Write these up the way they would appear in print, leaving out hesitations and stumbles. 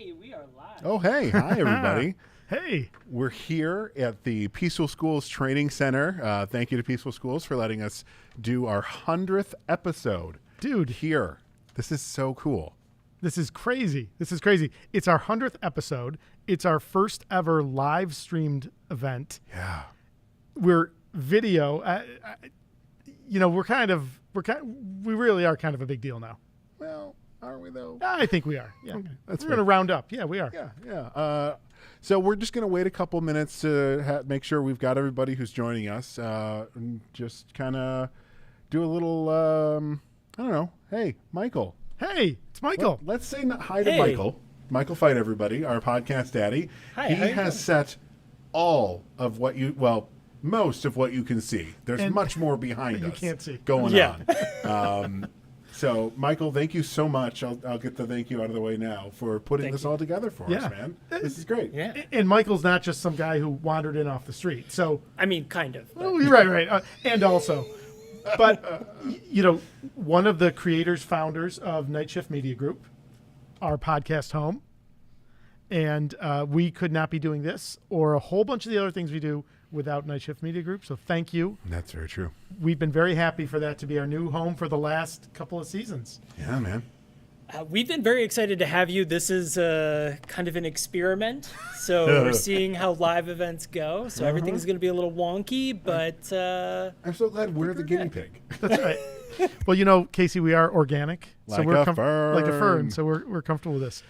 Hey, we are live. Oh, hey. Hi, everybody. Hey. We're here at the Peaceful Schools Training Center. Thank you to Peaceful Schools for letting us do our 100th episode. Dude. Here. This is so cool. This is crazy. It's our 100th episode. It's our first ever live streamed event. Yeah. We're video. We really are kind of a big deal now. Well, aren't we, though? I think we are. Yeah. Okay, We're going to round up. Yeah, we are. Yeah. So we're just going to wait a couple minutes to make sure we've got everybody who's joining us. And just kind of do a little, I don't know. Hey, Michael. Hey, it's Michael. Let's say hi to Michael. Michael Fight, everybody, our podcast daddy. Hi, he how you has set all of what most of what you can see. There's much more behind us. You can't see. Going on. So, Michael, thank you so much. I'll get the thank you out of the way now for putting this all together for us, man. This is great. Yeah. And Michael's not just some guy who wandered in off the street. So, I mean, kind of. oh, you're right. And also, but, one of the creators, founders of Night Shift Media Group, our podcast home, and we could not be doing this or a whole bunch of the other things we do without Night Shift Media Group. So thank you. That's very true. We've been very happy for that to be our new home for the last couple of seasons. Yeah, man. We've been very excited to have you. This is kind of an experiment. So we're seeing how live events go. So everything's going to be a little wonky, but... I'm so glad we're the guinea pig. That's right. Well, Casey, we are organic. Like a fern. Like a fern. So we're comfortable with this.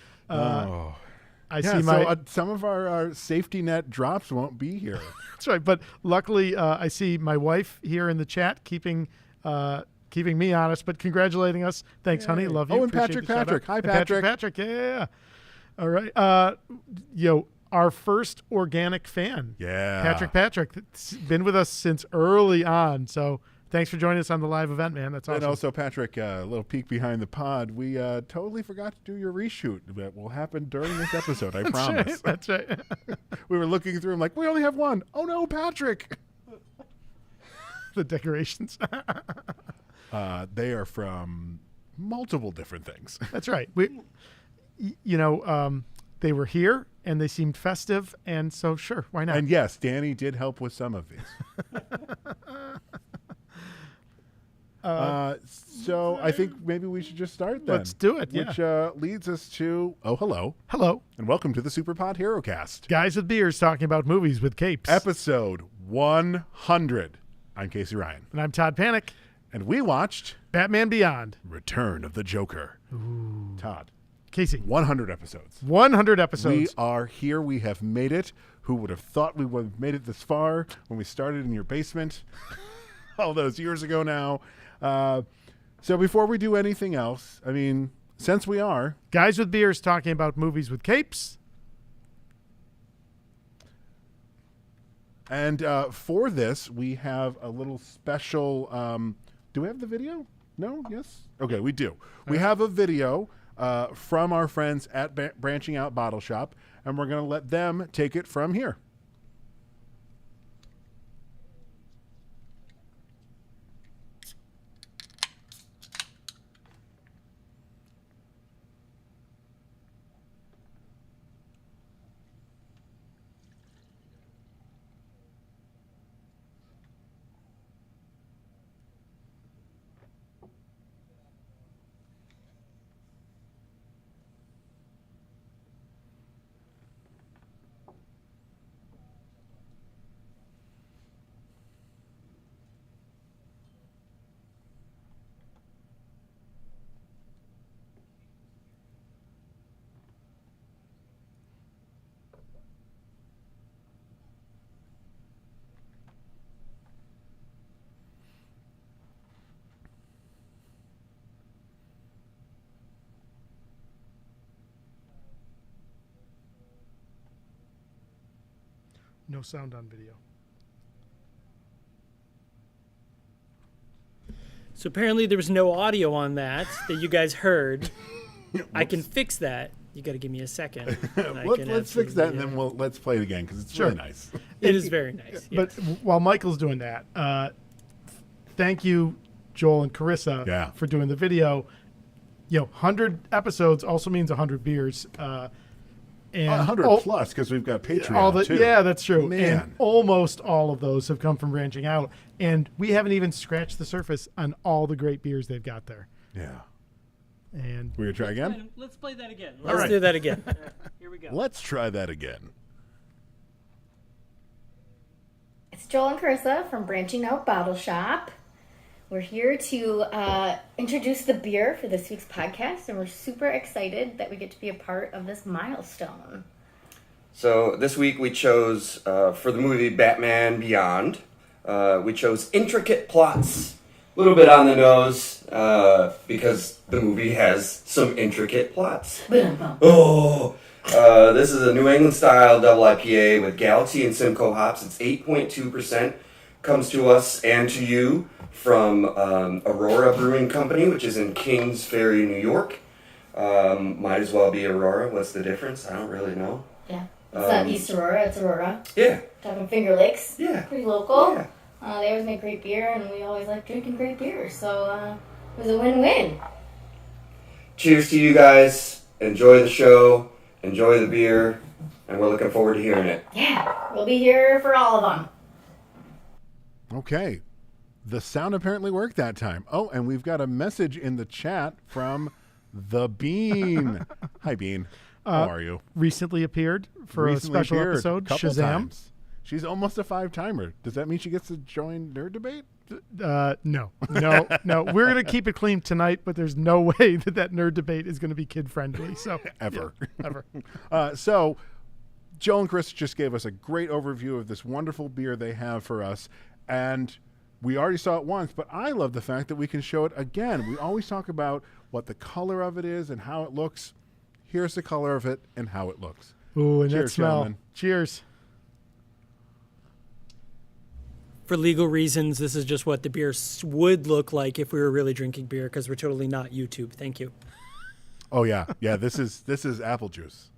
I see some of our safety net drops won't be here. That's right. But luckily, I see my wife here in the chat keeping me honest, but congratulating us. Thanks, honey. Love you. Oh, and Appreciate Patrick. Hi, And Patrick. Patrick. Yeah. All right. Our first organic fan. Yeah. Patrick. It's been with us since early on. So thanks for joining us on the live event, man. That's awesome. And also, Patrick, a little peek behind the pod. We totally forgot to do your reshoot that will happen during this episode, I promise. Right. That's right. We were looking through, I'm like, we only have one. Oh, no, Patrick. The decorations. They are from multiple different things. That's right. They were here, and they seemed festive, and so sure, why not? And yes, Danny did help with some of these. So I think maybe we should just start then. Let's do it, Which leads us to, hello. Hello. And welcome to the SuperPodHeroCast. Guys with beers talking about movies with capes. Episode 100. I'm Casey Ryan. And I'm Todd Panic. And we watched Batman Beyond. Return of the Joker. Ooh. Todd. Casey. 100 episodes. 100 episodes. We are here. We have made it. Who would have thought we would have made it this far when we started in your basement all those years ago now? So before we do anything else, I mean, since we are Guys with beers talking about movies with capes. And for this, we have a little special. Do we have the video? No? Yes? Okay, we do. We have a video from our friends at Branching Out Bottle Shop, and we're going to let them take it from here. No sound on video. So apparently there was no audio on that you guys heard. I can fix that. You got to give me a second. Let's fix that, and then let's play it again, because it's really nice. It is very nice. But while Michael's doing that, thank you, Joel and Carissa, for doing the video. 100 episodes also means 100 beers. And 100 plus because we've got Patreon too. Yeah, that's true. Man. And almost all of those have come from Branching Out. And we haven't even scratched the surface on all the great beers they've got there. Yeah. And We're going to try again? Let's play that again. All Let's right. do that again. Here we go. Let's try that again. It's Joel and Carissa from Branching Out Bottle Shop. We're here to introduce the beer for this week's podcast, and we're super excited that we get to be a part of this milestone. So this week we chose, for the movie Batman Beyond, we chose Intricate Plots. A little bit on the nose, because the movie has some intricate plots. Oh! This is a New England style double IPA with Galaxy and Simcoe hops. It's 8.2%. Comes to us and to you from Aurora Brewing Company, which is in Kings Ferry, New York. Might as well be Aurora. What's the difference? I don't really know. Yeah. It's not East Aurora, it's Aurora. Yeah. Talking Finger Lakes. Yeah. Pretty local. Yeah. They always make great beer, and we always like drinking great beer. So it was a win-win. Cheers to you guys. Enjoy the show. Enjoy the beer. And we're looking forward to hearing it. Yeah, we'll be here for all of them. Okay. The sound apparently worked that time. Oh, and we've got a message in the chat from the Bean. Hi, Bean. How are you? recently appeared for Recently a special appeared episode, couple Shazam. times. She's almost a 5-timer. Does that mean she gets to join Nerd Debate? No. We're going to keep it clean tonight, but there's no way that Nerd Debate is going to be kid-friendly. So Ever. yeah, ever. So, Joel and Chris just gave us a great overview of this wonderful beer they have for us. And we already saw it once, but I love the fact that we can show it again. We always talk about what the color of it is and how it looks. Here's the color of it and how it looks. Ooh, and that Cheers, smell. gentlemen. Cheers. For legal reasons, this is just what the beer would look like if we were really drinking beer, because we're totally not YouTube. Thank you. Oh yeah. Yeah, this is apple juice.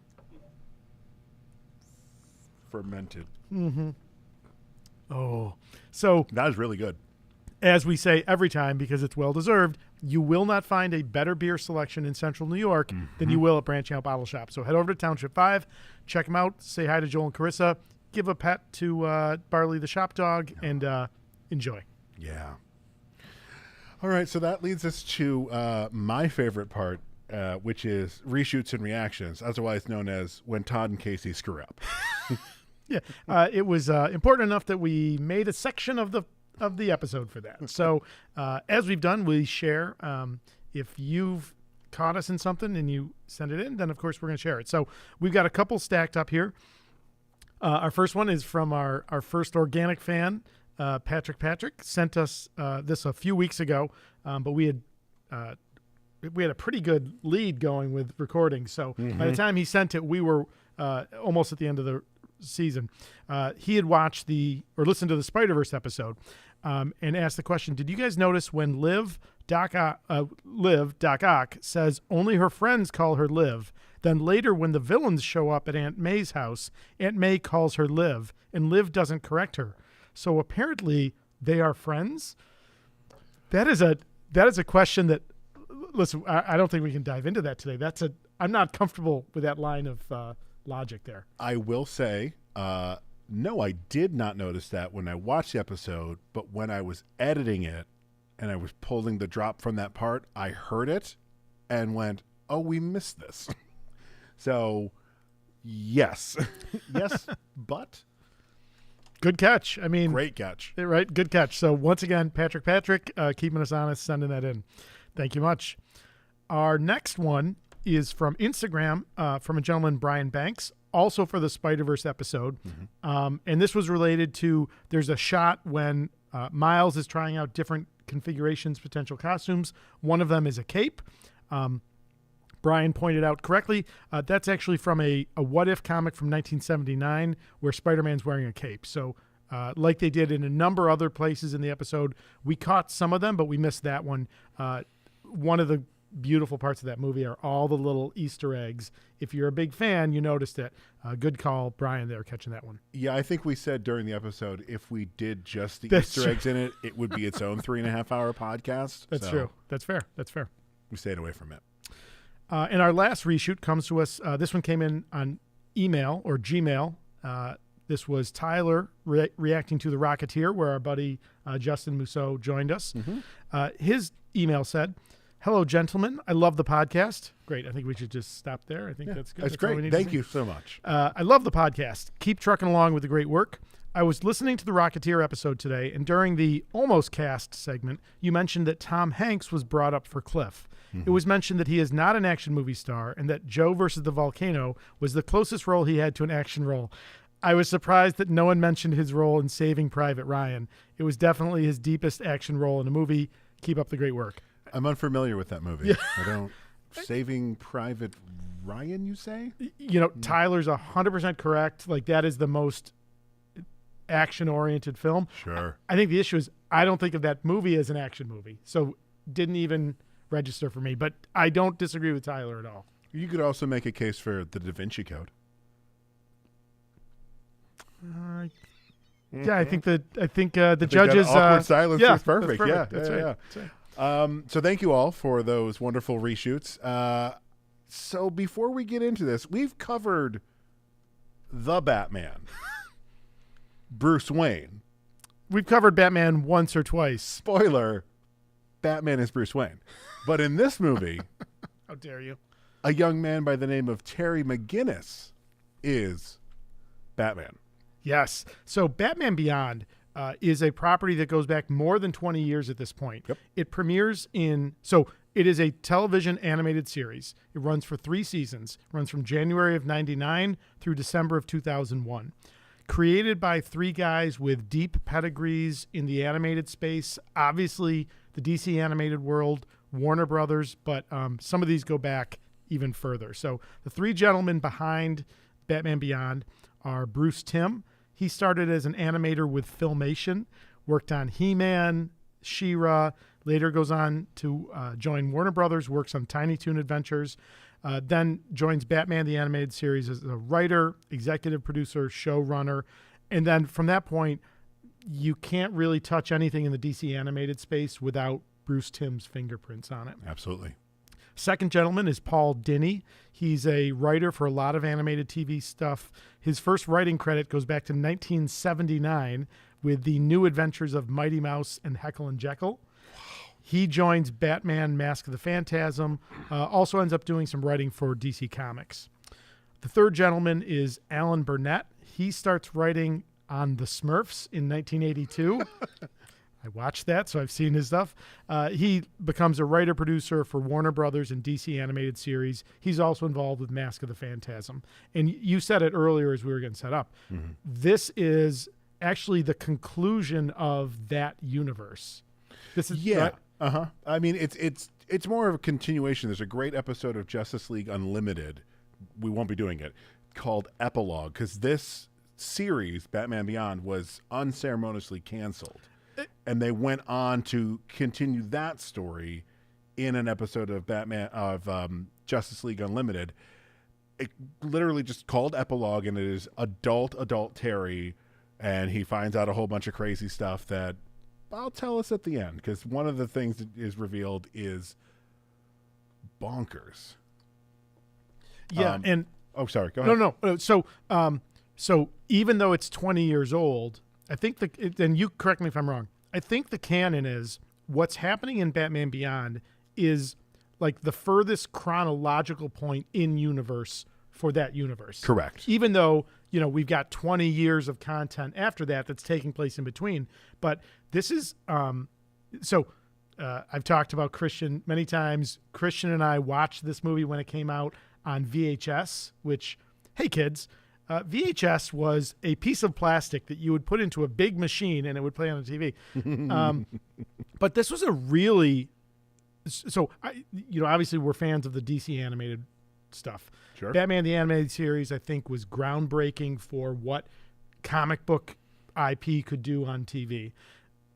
Fermented. Oh, so That is really good. as we say every time, because it's well-deserved, you will not find a better beer selection in Central New York than you will at Branching Out Bottle Shop. So head over to Township 5, check them out, say hi to Joel and Carissa, give a pet to Barley the shop dog, and enjoy. Yeah. All right, so that leads us to my favorite part, which is reshoots and reactions, otherwise known as when Todd and Casey screw up. Yeah, it was important enough that we made a section of the episode for that. So as we've done, we share. If you've caught us in something and you send it in, then of course we're going to share it. So we've got a couple stacked up here. Our first one is from our first organic fan, Patrick. Patrick sent us this a few weeks ago, but we had a pretty good lead going with recording. So by the time he sent it, we were almost at the end of the season. He had watched listened to the Spider-Verse episode and asked the question, did you guys notice when Doc Ock says only her friends call her Liv, then later when the villains show up at Aunt May's house, Aunt May calls her Liv and Liv doesn't correct her. So apparently they are friends? That is a question that, listen, I don't think we can dive into that today. I'm not comfortable with that line of logic there. I will say, no, I did not notice that when I watched the episode, but when I was editing it and I was pulling the drop from that part, I heard it and went, oh, we missed this. So, yes. Yes, but Good catch. I mean, great catch. right? Good catch. So once again, Patrick, keeping us honest, sending that in. Thank you much. Our next one is from Instagram, from a gentleman, Brian Banks, also for the Spider-Verse episode. And this was related to, there's a shot when Miles is trying out different configurations, potential costumes. One of them is a cape. Brian pointed out correctly, that's actually from a What If comic from 1979 where Spider-Man's wearing a cape. So like they did in a number of other places in the episode, we caught some of them, but we missed that one. One of the beautiful parts of that movie are all the little Easter eggs. If you're a big fan, you noticed it. Good call, Brian, there, catching that one. Yeah, I think we said during the episode, if we did just the That's Easter true. eggs in it, it would be its own 3.5-hour podcast. That's So true. That's fair. We stayed away from it. And our last reshoot comes to us. This one came in on email or Gmail. This was Tyler reacting to The Rocketeer, where our buddy Justin Mousseau joined us. His email said, "Hello, gentlemen. I love the podcast." Great. I think we should just stop there. I think that's good. That's great. Thank you so much. I love the podcast. Keep trucking along with the great work. I was listening to the Rocketeer episode today, and during the Almost Cast segment, you mentioned that Tom Hanks was brought up for Cliff. It was mentioned that he is not an action movie star and that Joe versus the Volcano was the closest role he had to an action role. I was surprised that no one mentioned his role in Saving Private Ryan. It was definitely his deepest action role in a movie. Keep up the great work. I'm unfamiliar with that movie. I don't. Saving Private Ryan, you say? You know, Tyler's 100% correct. Like, that is the most action-oriented film. Sure. I think the issue is I don't think of that movie as an action movie. So didn't even register for me. But I don't disagree with Tyler at all. You could also make a case for the Da Vinci Code. Yeah, I think the judges awkward silence yeah, is perfect. That's Yeah, That's yeah, right. yeah. That's right. So thank you all for those wonderful reshoots. So before we get into this, we've covered the Batman, Bruce Wayne. We've covered Batman once or twice. Spoiler: Batman is Bruce Wayne. But in this movie, How dare you? a young man by the name of Terry McGinnis is Batman. Yes. So Batman Beyond is a property that goes back more than 20 years at this point. Yep. It premieres it is a television animated series. It runs for 3 seasons. It runs from January of 99 through December of 2001. Created by 3 guys with deep pedigrees in the animated space. Obviously, the DC animated world, Warner Brothers, but some of these go back even further. So the 3 gentlemen behind Batman Beyond are Bruce Timm. He started as an animator with Filmation, worked on He-Man, She-Ra, later goes on to join Warner Brothers, works on Tiny Toon Adventures, then joins Batman the Animated Series as a writer, executive producer, showrunner, and then from that point, you can't really touch anything in the DC animated space without Bruce Timm's fingerprints on it. Absolutely. Second gentleman is Paul Dini. He's a writer for a lot of animated TV stuff. His first writing credit goes back to 1979 with the New Adventures of Mighty Mouse and Heckle and Jekyll. He joins Batman Mask of the Phantasm, also ends up doing some writing for DC Comics. The third gentleman is Alan Burnett. He starts writing on The Smurfs in 1982. I watched that, so I've seen his stuff. He becomes a writer-producer for Warner Brothers and DC animated series. He's also involved with Mask of the Phantasm. And you said it earlier as we were getting set up. Mm-hmm. This is actually the conclusion of that universe. This is right? I mean, it's more of a continuation. There's a great episode of Justice League Unlimited. We won't be doing it, called Epilogue, because this series, Batman Beyond, was unceremoniously canceled. And they went on to continue that story in an episode of Justice League Unlimited. It literally just called Epilogue, and it is adult Terry, and he finds out a whole bunch of crazy stuff that I'll tell us at the end, because one of the things that is revealed is bonkers. Yeah, and oh, sorry, go ahead. No. So even though it's 20 years old, I think and you correct me if I'm wrong, I think the canon is what's happening in Batman Beyond is like the furthest chronological point in universe for that universe. Correct. Even though, we've got 20 years of content after that's taking place in between. But this is, I've talked about Christian many times. Christian and I watched this movie when it came out on VHS, which, hey kids, VHS was a piece of plastic that you would put into a big machine and it would play on the TV. But this was a really, obviously we're fans of the DC animated stuff. Sure. Batman the Animated Series, I think, was groundbreaking for what comic book IP could do on TV.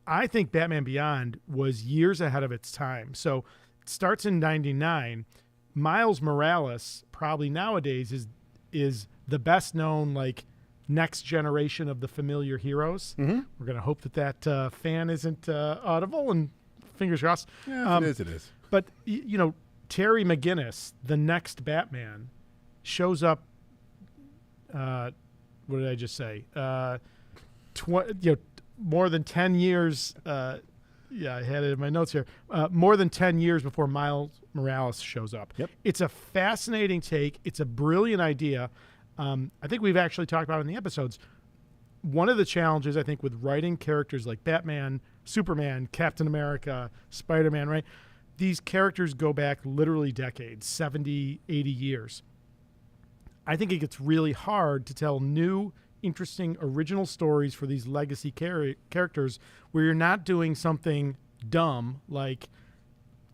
I think Batman Beyond was years ahead of its time. So it starts in 99. Miles Morales, probably nowadays, is the best known, next generation of the familiar heroes. Mm-hmm. We're going to hope that fan isn't audible, and fingers crossed. Yeah, if it is. But, Terry McGinnis, the next Batman, shows up what did I just say? More than 10 years. I had it in my notes here. More than 10 years before Miles Morales shows up. Yep. It's a fascinating take. It's a brilliant idea. I think we've actually talked about it in the episodes. One of the challenges, I think, with writing characters like Batman, Superman, Captain America, Spider-Man, right? These characters go back literally decades, 70, 80 years. I think it gets really hard to tell new, interesting, original stories for these legacy characters where you're not doing something dumb like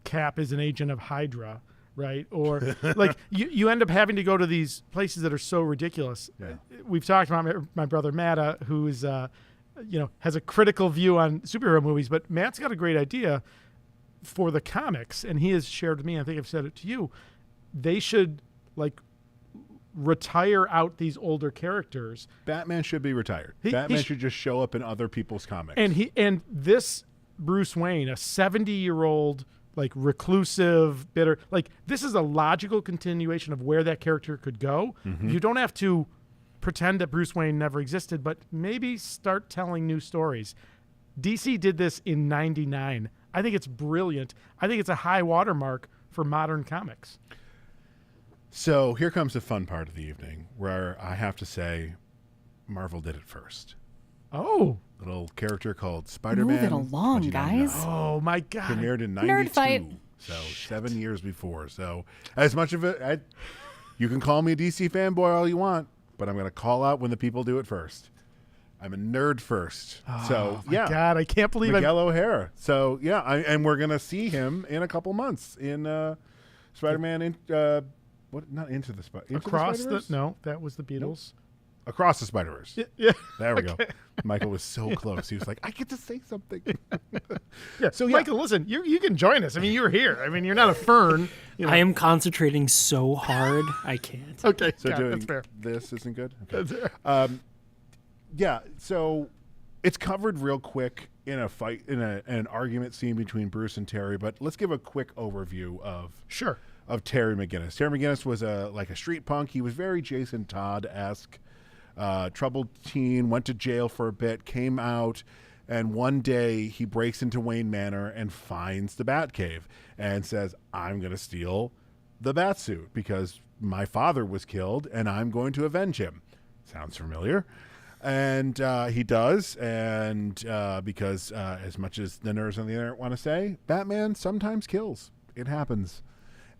Cap is an agent of Hydra, right? Or like you end up having to go to these places that are so ridiculous. Yeah. We've talked about my brother Matta, who is has a critical view on superhero movies, but Matt's got a great idea for the comics, and he has shared with me, I think I've said it to you, they should retire out these older characters. Batman should be retired. Batman should just show up in other people's comics. And this Bruce Wayne, a 70-year-old reclusive, bitter, this is a logical continuation of where that character could go. Mm-hmm. You don't have to pretend that Bruce Wayne never existed, but maybe start telling new stories. DC did this in 99. I think it's brilliant. I think it's a high watermark for modern comics. So here comes the fun part of the evening where I have to say Marvel did it first. Oh. A little character called Spider-Man. Move it along, guys. Oh, my God. Premiered in 92. Nerd fight. So 7 years before. So as much of it, you can call me a DC fanboy all you want, but I'm going to call out when the people do it first. I'm a nerd first. Oh, so, my God, I can't believe Miguel O'Hara. So, yeah, and we're going to see him in a couple months in Spider-Man in not Into the Spider-Verse? Across the no, that was the Beatles. Nope. Across the Spider-Verse. Yeah. There we go. Michael was so close. He was like, I get to say something. Yeah. So, Michael, listen, you can join us. I mean, you're here. I mean, you're not a fern. I am concentrating so hard, I can't. Okay, So doing that's fair. this isn't good? That's Okay. fair. Yeah, so it's covered real quick in a fight, in an argument scene between Bruce and Terry, but let's give a quick overview of Terry McGinnis. Terry McGinnis was a street punk. He was very Jason Todd-esque. Troubled teen, went to jail for a bit, came out, and one day he breaks into Wayne Manor and finds the Batcave and says, I'm going to steal the Batsuit because my father was killed and I'm going to avenge him. Sounds familiar. And he does, and because as much as the nerds on the internet want to say, Batman sometimes kills. It happens.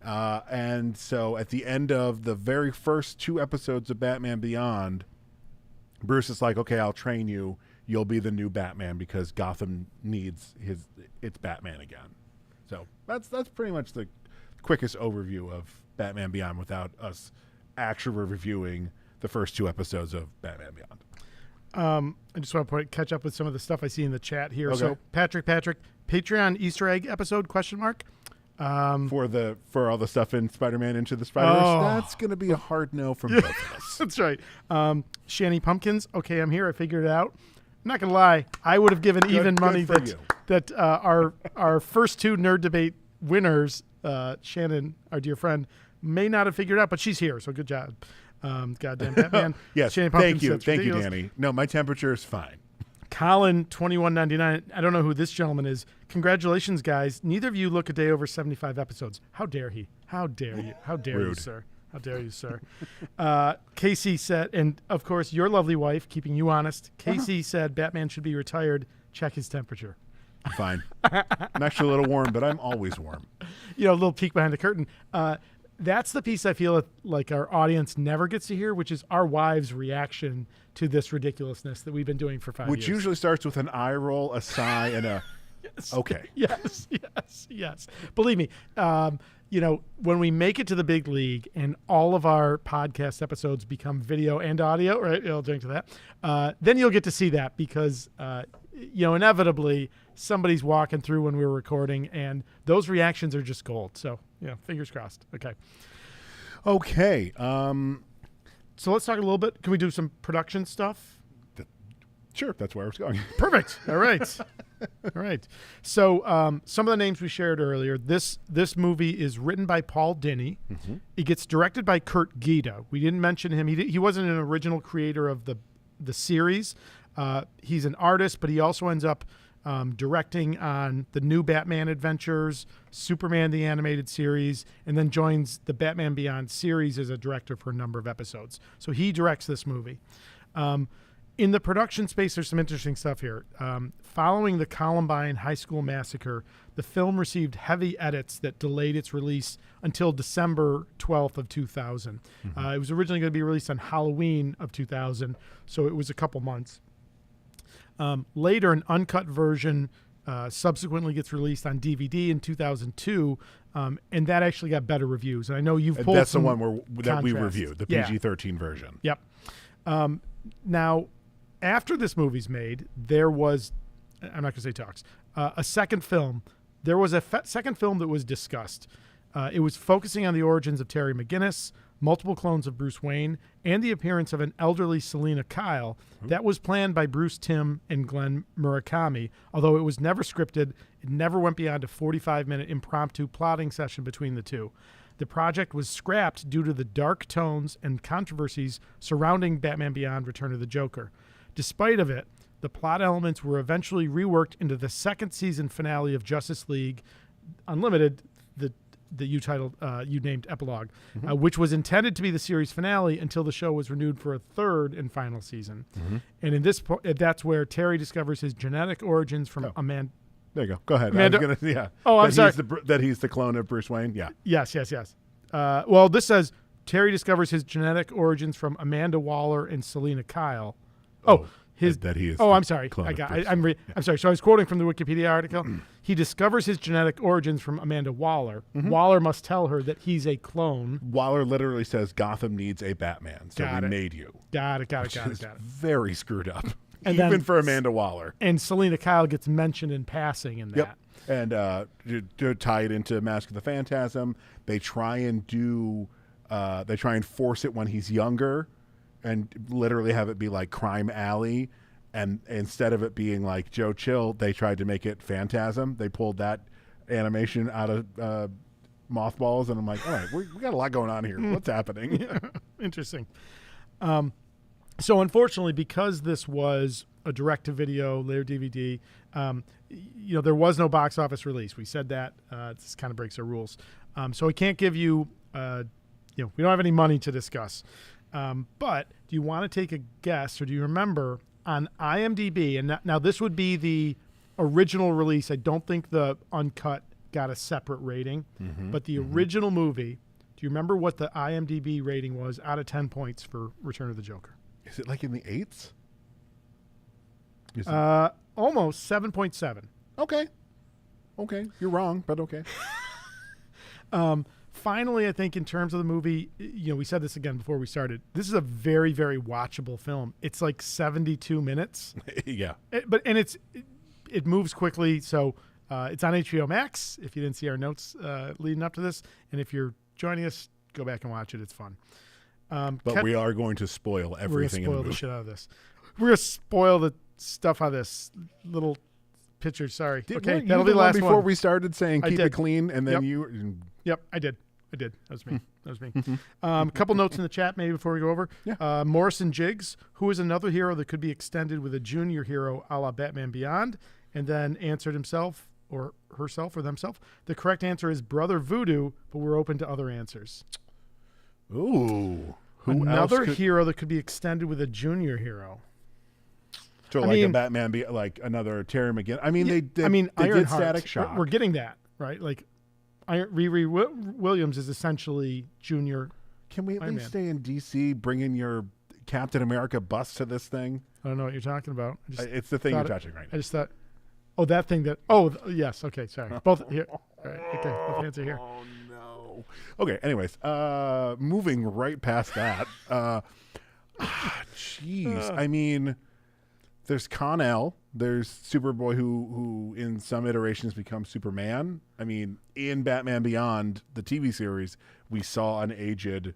And so at the end of the very first 2 episodes of Batman Beyond, Bruce is like, okay, I'll train you. You'll be the new Batman because Gotham needs its Batman again. So that's pretty much the quickest overview of Batman Beyond without us actually reviewing the first 2 episodes of Batman Beyond. I just want to catch up with some of the stuff I see in the chat here. Okay. So Patrick, Patreon Easter egg episode ? For all the stuff in Spider-Man Into the Spider-Verse, that's going to be a hard no from both of us. That's right. Shanny Pumpkins. Okay, I'm here. I figured it out. I'm not gonna lie. I would have given even money that our first 2 nerd debate winners, Shannon, our dear friend, may not have figured it out, but she's here, so good job. Goddamn Batman. Yes, Shanny thank Pumpkins, you, Danny. No, my temperature is fine. Colin 2199. I don't know who this gentleman is. Congratulations, guys. Neither of you look a day over 75 episodes. How dare he? How dare you? How dare you, Rude. sir? How dare you, sir? Casey said, and of course, your lovely wife, keeping you honest. Casey said Batman should be retired. Check his temperature. Fine. I'm actually a little warm, but I'm always warm. A little peek behind the curtain. That's the piece I feel like our audience never gets to hear, which is our wives' reaction to this ridiculousness that we've been doing for 5 years. Which usually starts with an eye roll, a sigh, and a okay. Yes. Believe me, when we make it to the big league and all of our podcast episodes become video and audio, right? I'll drink to that. Then you'll get to see that because, inevitably somebody's walking through when we were recording and those reactions are just gold. So, fingers crossed. Okay. So let's talk a little bit. Can we do some production stuff? Sure. That's where I was going. Perfect. All right. All right. So some of the names we shared earlier. This movie is written by Paul Dini. Mm-hmm. It gets directed by Kurt Gita. We didn't mention him. He wasn't an original creator of the series. He's an artist, but he also ends up directing on the new Batman Adventures, Superman the Animated Series, and then joins the Batman Beyond series as a director for a number of episodes. So he directs this movie. In the production space, there's some interesting stuff here. Following the Columbine High School massacre, the film received heavy edits that delayed its release until December 12th of 2000. Mm-hmm. It was originally going to be released on Halloween of 2000, so it was a couple months. Later, an uncut version subsequently gets released on DVD in 2002, and that actually got better reviews. And I know you've pulled That's the some one that we contrast. reviewed, the PG-13 version. Yep. Now, after this movie's made, there was, I'm not going to say talks, a second film. There was a second film that was discussed. It was focusing on the origins of Terry McGinnis, multiple clones of Bruce Wayne, and the appearance of an elderly Selina Kyle. That was planned by Bruce Timm and Glenn Murakami, although it was never scripted. It never went beyond a 45-minute impromptu plotting session between the two. The project was scrapped due to the dark tones and controversies surrounding Batman Beyond: Return of the Joker. Despite of it, the plot elements were eventually reworked into the second season finale of Justice League Unlimited, the you named epilogue, which was intended to be the series finale until the show was renewed for a third and final season. Mm-hmm. And in this, that's where Terry discovers his genetic origins from Amanda. There you go. Go ahead. Amanda. I was gonna, yeah. Oh, I'm sorry. That he's the clone of Bruce Wayne. Yeah. Yes. Well, this says Terry discovers his genetic origins from Amanda Waller and Selina Kyle. That he is. Oh, I'm sorry. I'm sorry. So I was quoting from the Wikipedia article. He discovers his genetic origins from Amanda Waller. Mm-hmm. Waller must tell her that he's a clone. Waller literally says Gotham needs a Batman, so we made you. Got it. Very screwed up, and even for Amanda Waller. And Selina Kyle gets mentioned in passing in that. Yep. And to tie it into Mask of the Phantasm, they try and force it when he's younger, and literally have it be like Crime Alley. And instead of it being like Joe Chill, they tried to make it Phantasm. They pulled that animation out of Mothballs, and I'm like, all right, we got a lot going on here. What's happening? Yeah. Interesting. So unfortunately, because this was a direct-to-video, later DVD, there was no box office release. We said that. This kind of breaks our rules. So we can't give you, we don't have any money to discuss. But do you want to take a guess, or do you remember on IMDb, and now this would be the original release. I don't think the uncut got a separate rating, but the original movie, do you remember what the IMDb rating was out of 10 points for Return of the Joker? Is it like in the 8s? Almost 7.7. Okay. You're wrong, but okay. Finally, I think in terms of the movie, we said this again before we started. This is a very, very watchable film. It's like 72 minutes. Yeah. It moves quickly. So it's on HBO Max. If you didn't see our notes leading up to this, and if you're joining us, go back and watch it. It's fun. But we are going to spoil everything. We're going to spoil the shit out of this. We're going to spoil the stuff out of this little picture. Sorry. Okay, that'll be the last before one. we started saying keep it clean, and then you. Yep, I did. That was me. A couple notes in the chat maybe before we go over. Yeah. Morrison Jiggs, who is another hero that could be extended with a junior hero a la Batman Beyond, and then answered himself or herself or themselves. The correct answer is Brother Voodoo, but we're open to other answers. Ooh. Another hero that could be extended with a junior hero. So a Batman, like another Terry McGinnis. I mean, they did Static Shock. We're getting that, right? Like, Riri Williams is essentially junior. Can we at least stay in D.C., bring in your Captain America bus to this thing? I don't know what you're talking about. It's the thing you're touching right now. I just thought, that thing that, yes, okay, sorry. Both here. All right, okay, both hands are here. Oh, no. Okay, anyways, moving right past that. Jeez. I mean, there's Con-El. There's Superboy who in some iterations becomes Superman. I mean, in Batman Beyond, the TV series, we saw an aged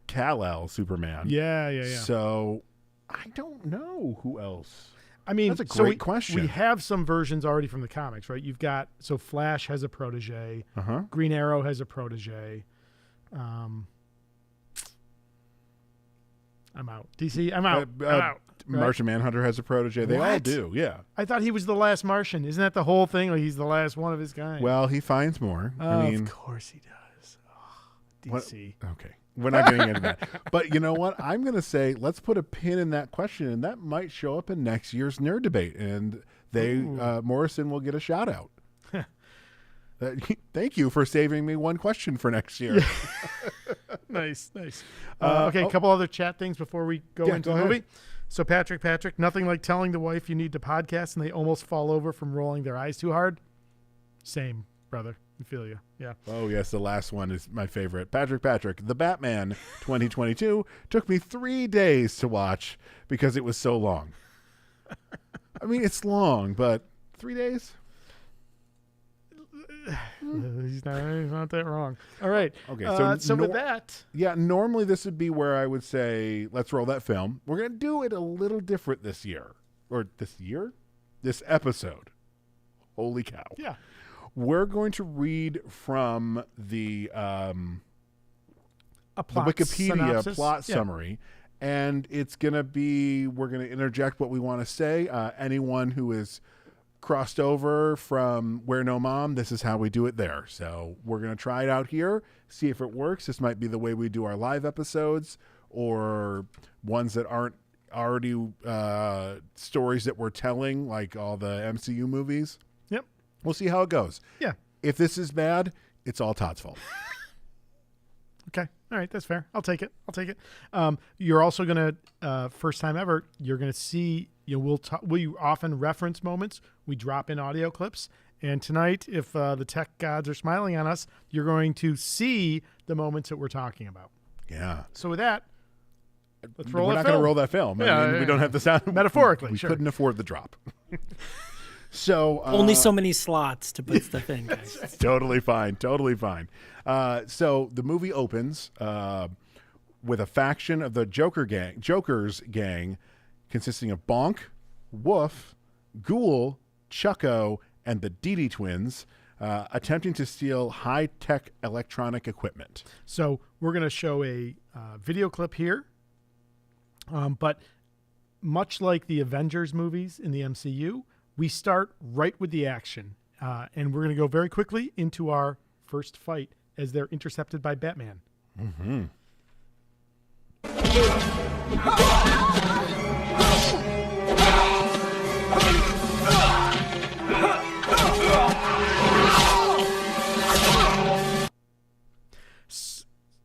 Kal-El Superman. Yeah. So I don't know who else. I mean, That's a great so question. We have some versions already from the comics, right? You've got Flash has a protege, Green Arrow has a protege. I'm out. DC, I'm out. I'm out. Martian Manhunter has a protege. They all What? do, yeah. I thought he was the last Martian. Isn't that the whole thing? Like he's the last one of his kind. Well, he finds more. I mean, of course he does. Oh, DC. okay. We're not getting into that. But you know what? I'm going to say let's put a pin in that question, and that might show up in next year's Nerd Debate, and Morrison will get a shout out. Thank you for saving me one question for next year. Nice. Okay, a couple other chat things before we go into go the movie. ahead. So Patrick, nothing like telling the wife you need to podcast and they almost fall over from rolling their eyes too hard. Same, brother. I feel you. Yeah. Oh, yes, the last one is my favorite. Patrick, The Batman 2022 took me 3 days to watch because it was so long. I mean, it's long, but 3 days? He's not that wrong. All right. Okay, so with that, yeah, normally this would be where I would say, let's roll that film. We're going to do it a little different this year. Or this episode. Holy cow. yeah. We're going to read from the A plot Wikipedia synopsis. plot Yeah. summary, and it's going to be, we're going to interject what we want to say. Anyone who is crossed over from Where No Mom, this is how we do it there. So we're going to try it out here, see if it works. This might be the way we do our live episodes or ones that aren't already stories that we're telling, like all the MCU movies. Yep. We'll see how it goes. Yeah. If this is bad, it's all Todd's fault. Okay. All right. That's fair. I'll take it. You're also going to, first time ever, you're going to see, we often reference moments. We drop in audio clips. And tonight, if the tech gods are smiling on us, you're going to see the moments that we're talking about. Yeah. So with that, let's roll We're that not going to film. roll that film. Yeah, I mean, we don't have the sound. Metaphorically, we sure. couldn't afford the drop. So Only so many slots to put stuff in, guys. It's totally fine. So the movie opens with a faction of the Joker's gang, consisting of Bonk, Woof, Ghoul, Chucko, and the Didi twins, attempting to steal high-tech electronic equipment. So we're going to show a video clip here. But much like the Avengers movies in the MCU, we start right with the action. And we're going to go very quickly into our first fight as they're intercepted by Batman. Mm-hmm.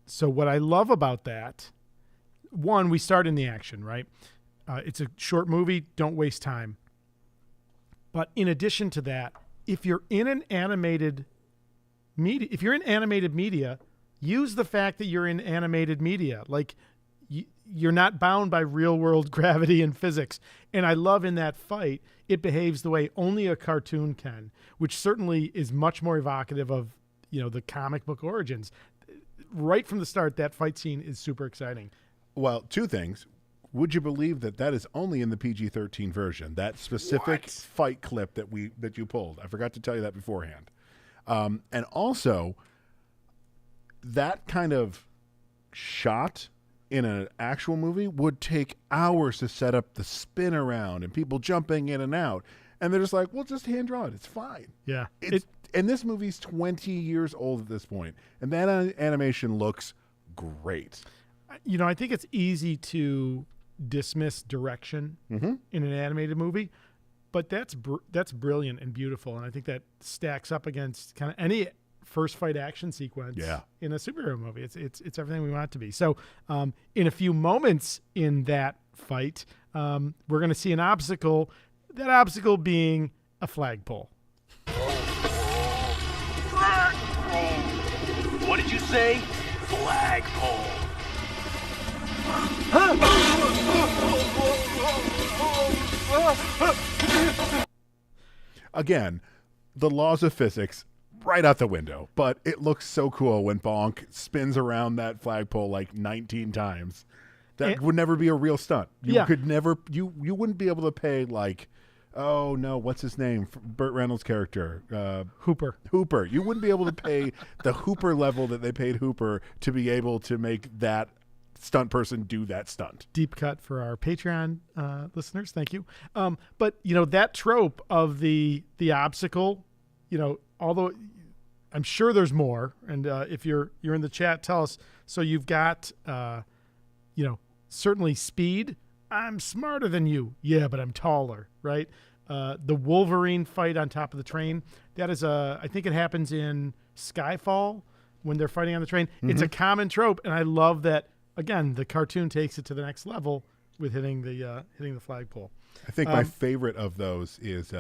So what I love about that, one, we start in the action, right? It's a short movie. Don't waste time. But in addition to that, if you're in animated media, use the fact that you're in animated media. Like you're not bound by real world gravity and physics. And I love in that fight, it behaves the way only a cartoon can, which certainly is much more evocative of, the comic book origins. Right from the start, that fight scene is super exciting. Well, two things. Would you believe that is only in the PG-13 version? That specific fight clip that you pulled. I forgot to tell you that beforehand. And also, that kind of shot in an actual movie would take hours to set up the spin around and people jumping in and out. And they're just like, well, just hand draw it. It's fine. Yeah. And this movie's 20 years old at this point, and that animation looks great. I think it's easy to dismiss direction in an animated movie, but that's brilliant and beautiful, and I think that stacks up against kind of any first fight action sequence in a superhero movie. It's everything we want it to be. So in a few moments in that fight, we're going to see an obstacle. That obstacle being a flagpole. What did you say? Flagpole. Again, the laws of physics right out the window, but it looks so cool when Bonk spins around that flagpole like 19 times. That would never be a real stunt. You Yeah. could never. You wouldn't be able to pay like, oh no, what's his name? Burt Reynolds' character, Hooper. Hooper. You wouldn't be able to pay the Hooper level that they paid Hooper to be able to make that stunt person do that stunt. Deep cut for our Patreon listeners. Thank you. But that trope of the obstacle, although I'm sure there's more, and if you're in the chat, tell us. So you've got certainly speed. I'm smarter than you. Yeah, but I'm taller, right? The Wolverine fight on top of the train. That is I think it happens in Skyfall when they're fighting on the train. It's a common trope, and I love that. Again, the cartoon takes it to the next level with hitting the flagpole. I think my favorite of those is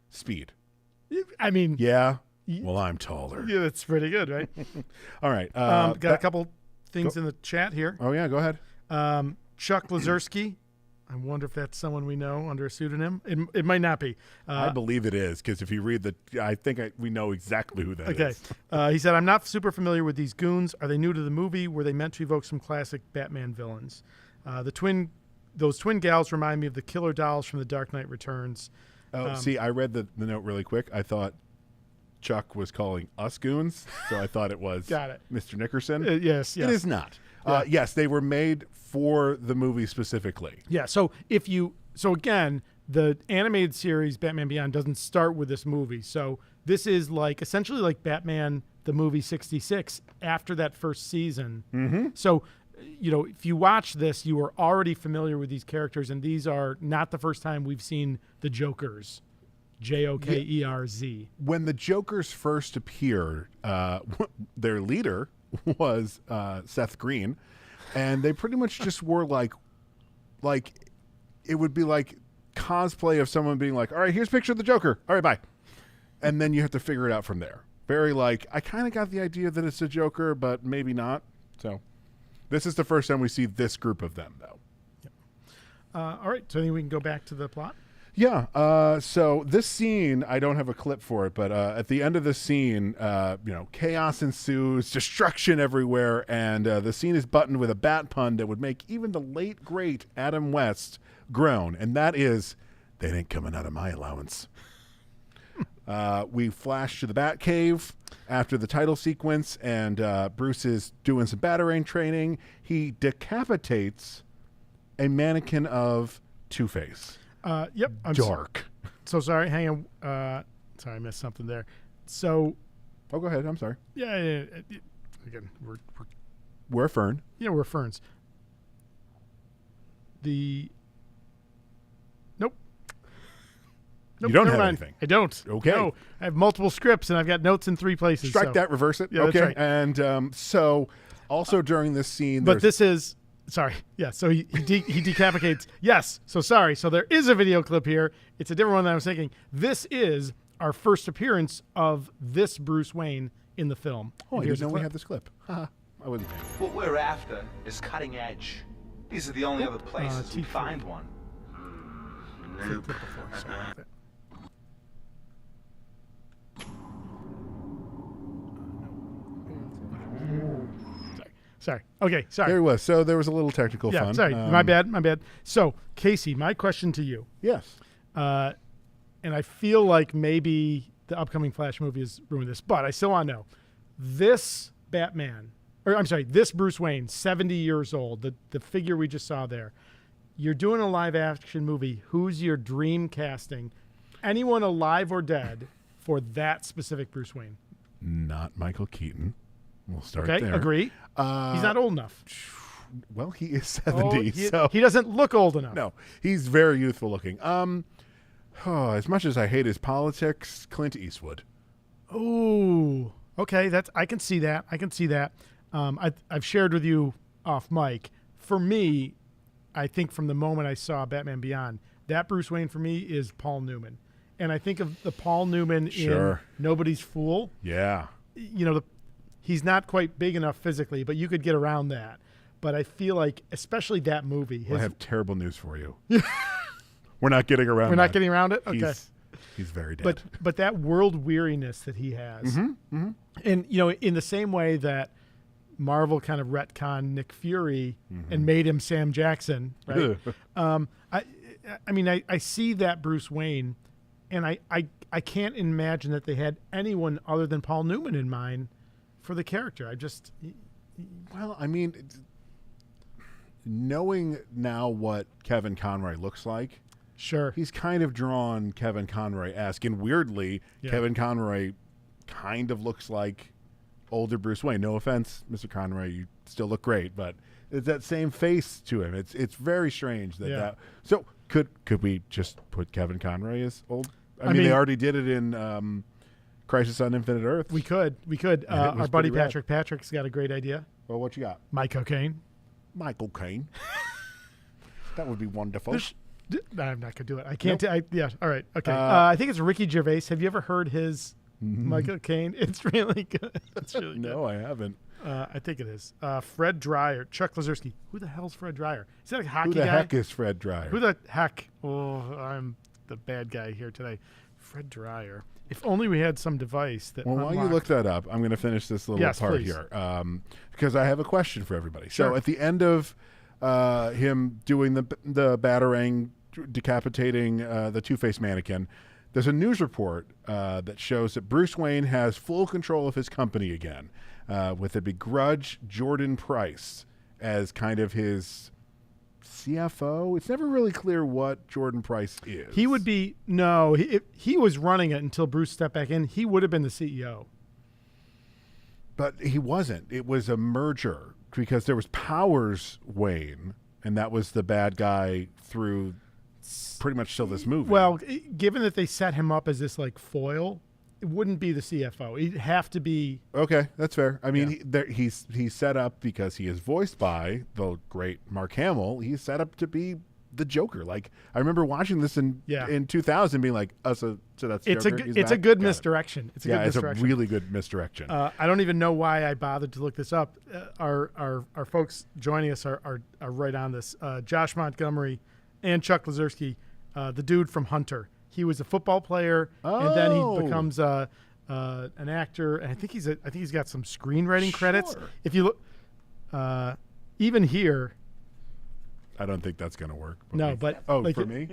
Speed. I mean, Yeah. Well, I'm taller. yeah, that's pretty good, right? All right. Got a couple things in the chat here. Oh yeah, go ahead. Chuck Lazurski. I wonder if that's someone we know under a pseudonym. It might not be. I believe it is because if you read I think we know exactly who that is. Okay. He said, I'm not super familiar with these goons. Are they new to the movie? Were they meant to evoke some classic Batman villains? Those twin gals remind me of the killer dolls from The Dark Knight Returns. Oh, see, I read the note really quick. I thought Chuck was calling us goons, so I thought it was Got it. Mr. Nickerson. Yes. It is not. Yes, they were made for the movie specifically. Yeah. So again, the animated series Batman Beyond doesn't start with this movie. So this is essentially like Batman the movie 66 after that first season. Mm-hmm. So, if you watch this, you are already familiar with these characters, and these are not the first time we've seen the Jokers. Jokerz. When the Jokers first appeared, their leader was Seth Green, and they pretty much just wore like it would be like cosplay of someone being like, all right, here's a picture of the Joker. All right, bye. And then you have to figure it out from there. Very I kind of got the idea that it's a Joker, but maybe not. So this is the first time we see this group of them, though. Yep. All right, so I think we can go back to the plot. Yeah. So this scene, I don't have a clip for it, but at the end of the scene, chaos ensues, destruction everywhere, and the scene is buttoned with a bat pun that would make even the late great Adam West groan, and that is, "They ain't coming out of my allowance." We flash to the Batcave after the title sequence, and Bruce is doing some Batarang training. He decapitates a mannequin of Two-Face. Yep. I'm Dark. So sorry. Hang on. Sorry, I missed something there. So. Oh, go ahead. I'm sorry. Yeah. Again, We're Fern. Yeah, we're ferns. Nope. You don't never have mind. anything. I don't. Okay. No, I have multiple scripts, and I've got notes in 3 places. Strike that, reverse it. Yeah, okay. that's right. And so also during this scene. But this is. Sorry. Yeah. So he decapitates. Yes. So sorry. So there is a video clip here. It's a different one than I was thinking. This is our first appearance of this Bruce Wayne in the film. Oh, I Here's didn't know the we clip. had this clip. I wasn't paying. What we're after is cutting edge. These are the only other places we T3. find one. Clip before, sorry. Sorry. Okay. Sorry. There he was. So there was a little technical Yeah. fun. Sorry. My bad. So Casey, my question to you. Yes. And I feel like maybe the upcoming Flash movie has ruined this, but I still want to know. This this Bruce Wayne, 70 years old, the figure we just saw there, you're doing a live action movie. Who's your dream casting? Anyone alive or dead for that specific Bruce Wayne? Not Michael Keaton. We'll start Okay, there. agree. He's not old enough. Well, he is 70, so He doesn't look old enough. no, he's very youthful looking. As much as I hate his politics, Clint Eastwood. Ooh, okay. I can see that. I've shared with you off mic. For me, I think from the moment I saw Batman Beyond, that Bruce Wayne for me is Paul Newman, and I think of the Paul Newman Sure. in Nobody's Fool. Yeah. He's not quite big enough physically, but you could get around that. But I feel like, especially that movie, I have terrible news for you. We're not getting around. we're not that. getting around it. Okay. He's very dead. But that world weariness that he has, and in the same way that Marvel kind of retconned Nick Fury and made him Sam Jackson, right? I see that Bruce Wayne, and I can't imagine that they had anyone other than Paul Newman in mind for the character. Well, I mean, knowing now what Kevin Conroy looks like, sure, he's kind of drawn Kevin Conroy-esque, and weirdly, Kevin Conroy kind of looks like older Bruce Wayne. No offense, Mr. Conroy, you still look great, but it's that same face to him. It's very strange that. So could we just put Kevin Conroy as old? I mean, they already did it in Crisis on Infinite Earths. We could. Our buddy Patrick's got a great idea. Well, what you got? Michael Caine. That would be wonderful. No, I'm not gonna do it. I can't. All right. Okay. I think it's Ricky Gervais. Have you ever heard his Michael Caine? It's really good. It's really good. No, I haven't. I think it is. Fred Dryer, Chuck Lazerski. Who the hell's Fred Dryer? Is that a hockey guy? Who the heck is Fred Dryer? Who the heck? Oh, I'm the bad guy here today. Fred Dryer. If only we had some device that. Well, while you look that up, I'm going to finish this little part please. here because I have a question for everybody. Sure. So at the end of him doing the batarang, decapitating the Two-Face mannequin, there's a news report that shows that Bruce Wayne has full control of his company again, with a begrudged Jordan Price as kind of his CFO. It's never really clear what Jordan Price is. He would be if he was running it until Bruce stepped back in. He would have been the CEO. But he wasn't. It was a merger because there was Powers Wayne, and that was the bad guy through pretty much till this movie. Well, given that they set him up as this like foil, it wouldn't be the CFO. He'd have to be. Okay, that's fair. I mean, he's set up because he is voiced by the great Mark Hamill. He's set up to be the Joker. Like I remember watching this in 2000, being like, "Oh, so that's Joker." It's a good misdirection. It's a good misdirection. It's a really good misdirection. I don't even know why I bothered to look this up. Our folks joining us are right on this. Josh Montgomery and Chuck Lazerski, the dude from Hunter. He was a football player, and then he becomes an actor. And I think he's got some screenwriting credits. If you look, even here, I don't think that's going to work. But like for me,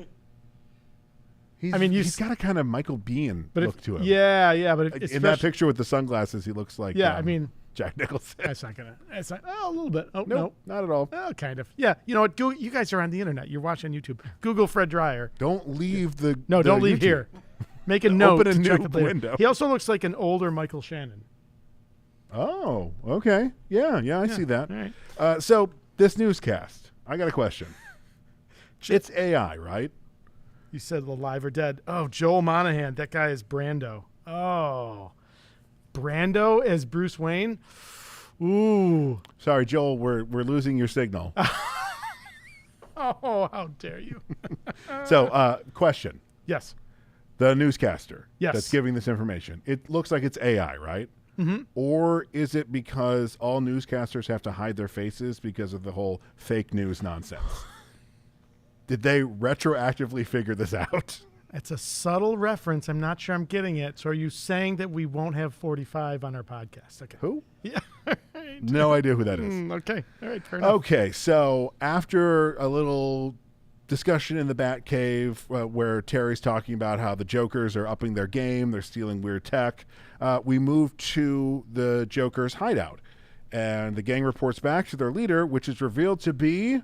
he's got a kind of Michael Biehn look to him. Yeah, but in that picture with the sunglasses, he looks like Jack Nicholson. That's not a little bit. Oh, nope, not at all. Oh, kind of. Yeah, you know what? You guys are on the internet. You're watching YouTube. Google Fred Dryer. Don't leave the don't leave YouTube. Here. Make a note. Open a to check new it later. window. He also looks like an older Michael Shannon. Oh, okay. Yeah, I see that. All right. So this newscast, I got a question. It's AI, right? You said alive or dead. Oh, Joel Monahan. That guy is Brando. Oh. Brando as Bruce Wayne? Ooh. Sorry, Joel, we're losing your signal. Oh, how dare you. So, question. Yes. The newscaster yes. that's giving this information, it looks like it's AI, right? Mm-hmm. Or is it because all newscasters have to hide their faces because of the whole fake news nonsense? Did they retroactively figure this out? It's a subtle reference. I'm not sure I'm getting it. So are you saying that we won't have 45 on our podcast? Okay. Who? Yeah. Right. No idea who that is. Okay. All right. Fair enough. Okay. So after a little discussion in the Batcave where Terry's talking about how the Jokers are upping their game, they're stealing weird tech, we move to the Joker's hideout. And the gang reports back to their leader, which is revealed to be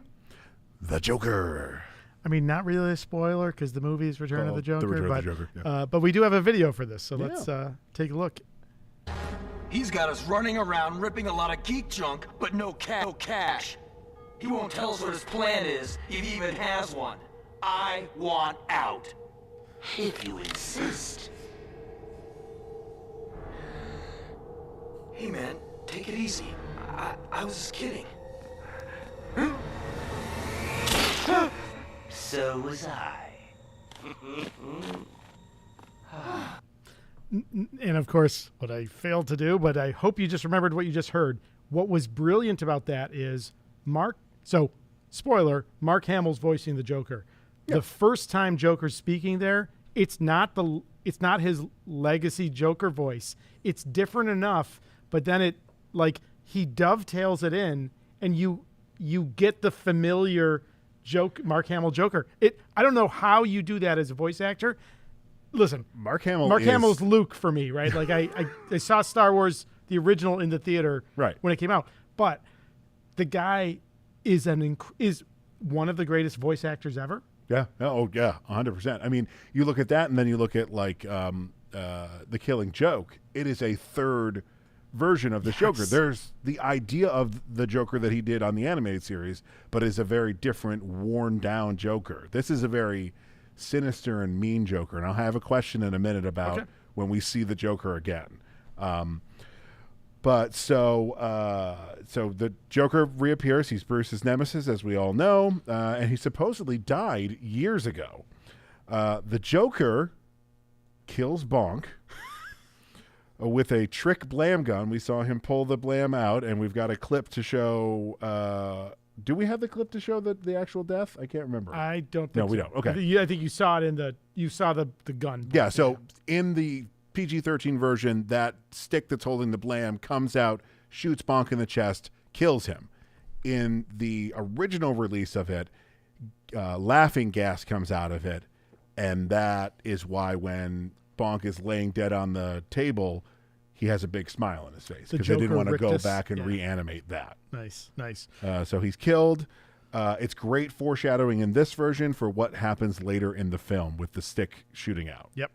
the Joker. I mean, not really a spoiler because the movie is Return of the Joker. Return of the Joker, yeah. But we do have a video for this, so let's take a look. He's got us running around ripping a lot of geek junk, but no cash. He won't tell us what his plan is, if he even has one. I want out. If you insist. Hey man, take it easy. I was just kidding. So was I. And of course, what I failed to do, but I hope you just remembered what you just heard. What was brilliant about that is spoiler, Mark Hamill's voicing the Joker. Yeah. The first time Joker's speaking there, it's not his legacy Joker voice. It's different enough, but then he dovetails it in, and you get the familiar Mark Hamill Joker. I don't know how you do that as a voice actor. Listen, Mark Hamill's Hamill's Luke for me, right? Like I saw Star Wars the original in the theater when it came out, but the guy is one of the greatest voice actors ever. Yeah. Oh, yeah. 100%. I mean, you look at that, and then you look at like The Killing Joke. It is a third version of the Joker. There's the idea of the Joker that he did on the animated series, but is a very different, worn down Joker. This is a very sinister and mean Joker, and I'll have a question in a minute about when we see the Joker again. But so the Joker reappears. He's Bruce's nemesis, as we all know, and he supposedly died years ago. The Joker kills Bonk with a trick blam gun. We saw him pull the blam out, and we've got a clip to show. Do we have the clip to show the actual death? I can't remember. I don't think No, so. we don't. Okay. I think you saw it you saw the gun. Yeah, so in the PG-13 version, that stick that's holding the blam comes out, shoots Bonk in the chest, kills him. In the original release of it, laughing gas comes out of it, and that is why when Bonk is laying dead on the table, he has a big smile on his face because they didn't want to go back and reanimate that. Nice. So he's killed. It's great foreshadowing in this version for what happens later in the film with the stick shooting out. Yep.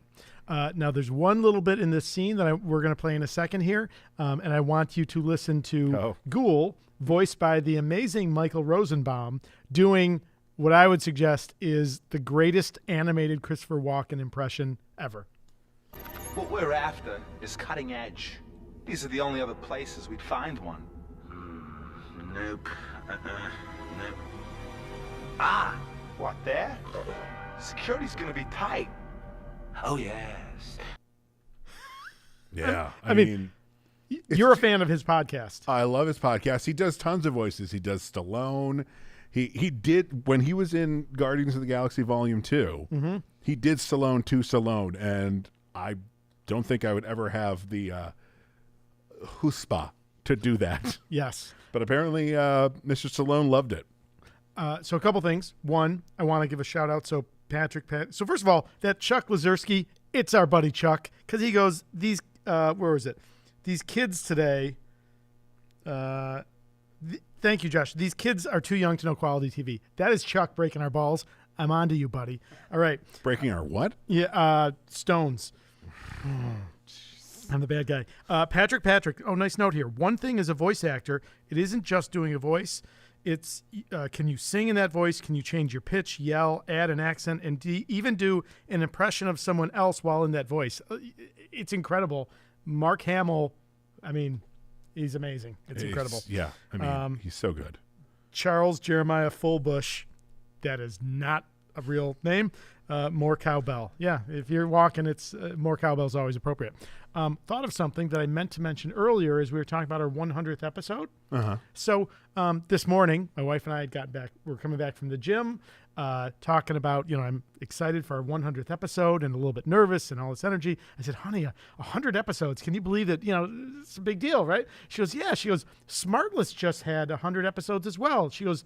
Now, there's one little bit in this scene that we're going to play in a second here, and I want you to listen to Ghoul, voiced by the amazing Michael Rosenbaum, doing what I would suggest is the greatest animated Christopher Walken impression ever. What we're after is cutting edge. These are the only other places we'd find one. Nope. Nope. Ah, what there? Security's gonna be tight. Oh, yes. Yeah. I mean you're a fan of his podcast. I love his podcast. He does tons of voices. He does Stallone. He did, when he was in Guardians of the Galaxy Volume 2, he did Stallone to Stallone, and I don't think I would ever have the chutzpah to do that. Yes. But apparently Mr. Stallone loved it. So a couple things. One, I want to give a shout out. So so first of all, that Chuck Lazurski, it's our buddy Chuck, because he goes, where was it? These kids today, thank you, Josh. These kids are too young to know quality TV. That is Chuck breaking our balls. I'm on to you, buddy. All right. Breaking our what? Yeah, stones. I'm the bad guy. Patrick. Oh, nice note here. One thing as a voice actor, it isn't just doing a voice. It's can you sing in that voice? Can you change your pitch, yell, add an accent, and even do an impression of someone else while in that voice? It's incredible. Mark Hamill, I mean, he's amazing. It's incredible. Yeah, I mean, he's so good. Charles Jeremiah Fullbush, that is not a real name. More cowbell. Yeah, if you're walking, it's more cowbell is always appropriate. Thought of something that I meant to mention earlier as we were talking about our 100th episode. So this morning, my wife and I had gotten back. We're coming back from the gym, talking about, I'm excited for our 100th episode and a little bit nervous and all this energy. I said, honey, 100 episodes. Can you believe that, it's a big deal, right? She goes, yeah. She goes, Smartless just had 100 episodes as well. She goes,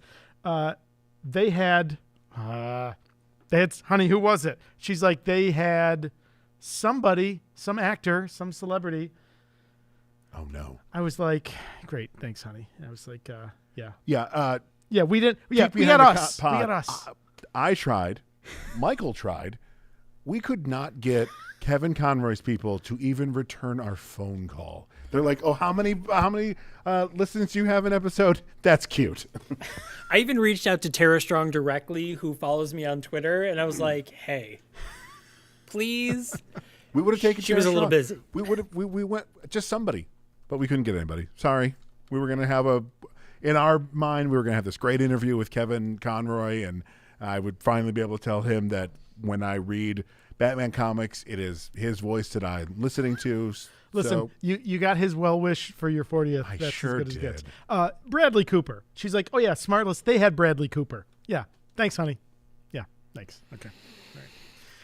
they had, honey, who was it? She's like, they had somebody, some actor, some celebrity. Oh, no. I was like, great, thanks, honey. I was like, yeah. Yeah, we didn't. Yeah, we got us. We got us. I tried. Michael tried. We could not get Kevin Conroy's people to even return our phone call. They're like, oh, how many listens do you have an episode? That's cute. I even reached out to Tara Strong directly, who follows me on Twitter, and I was like, hey, please. We would have taken. She was a little busy. We would have. We went just somebody, but we couldn't get anybody. Sorry. We were going to have in our mind, we were going to have this great interview with Kevin Conroy, and I would finally be able to tell him that when I read Batman comics, it is his voice that I'm listening to. Listen, you got his well wish for your 40th. I That's sure as good as did. gets. Bradley Cooper. She's like, oh yeah, Smartless. They had Bradley Cooper. Yeah. Thanks, honey. Yeah. Thanks. Okay.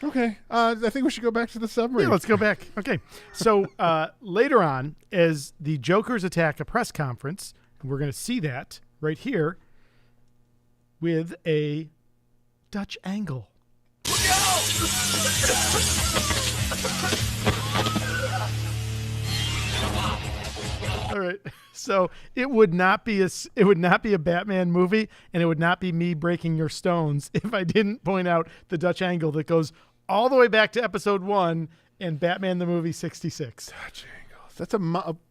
All Okay. I think we should go back to the submarine. Yeah, let's go back. Okay. So later on, as the Jokers attack a press conference, we're going to see that right here with a Dutch angle. All right. So it would not be a Batman movie, and it would not be me breaking your stones if I didn't point out the Dutch angle that goes all the way back to episode 1 and Batman the movie 66. Dutch angles. That's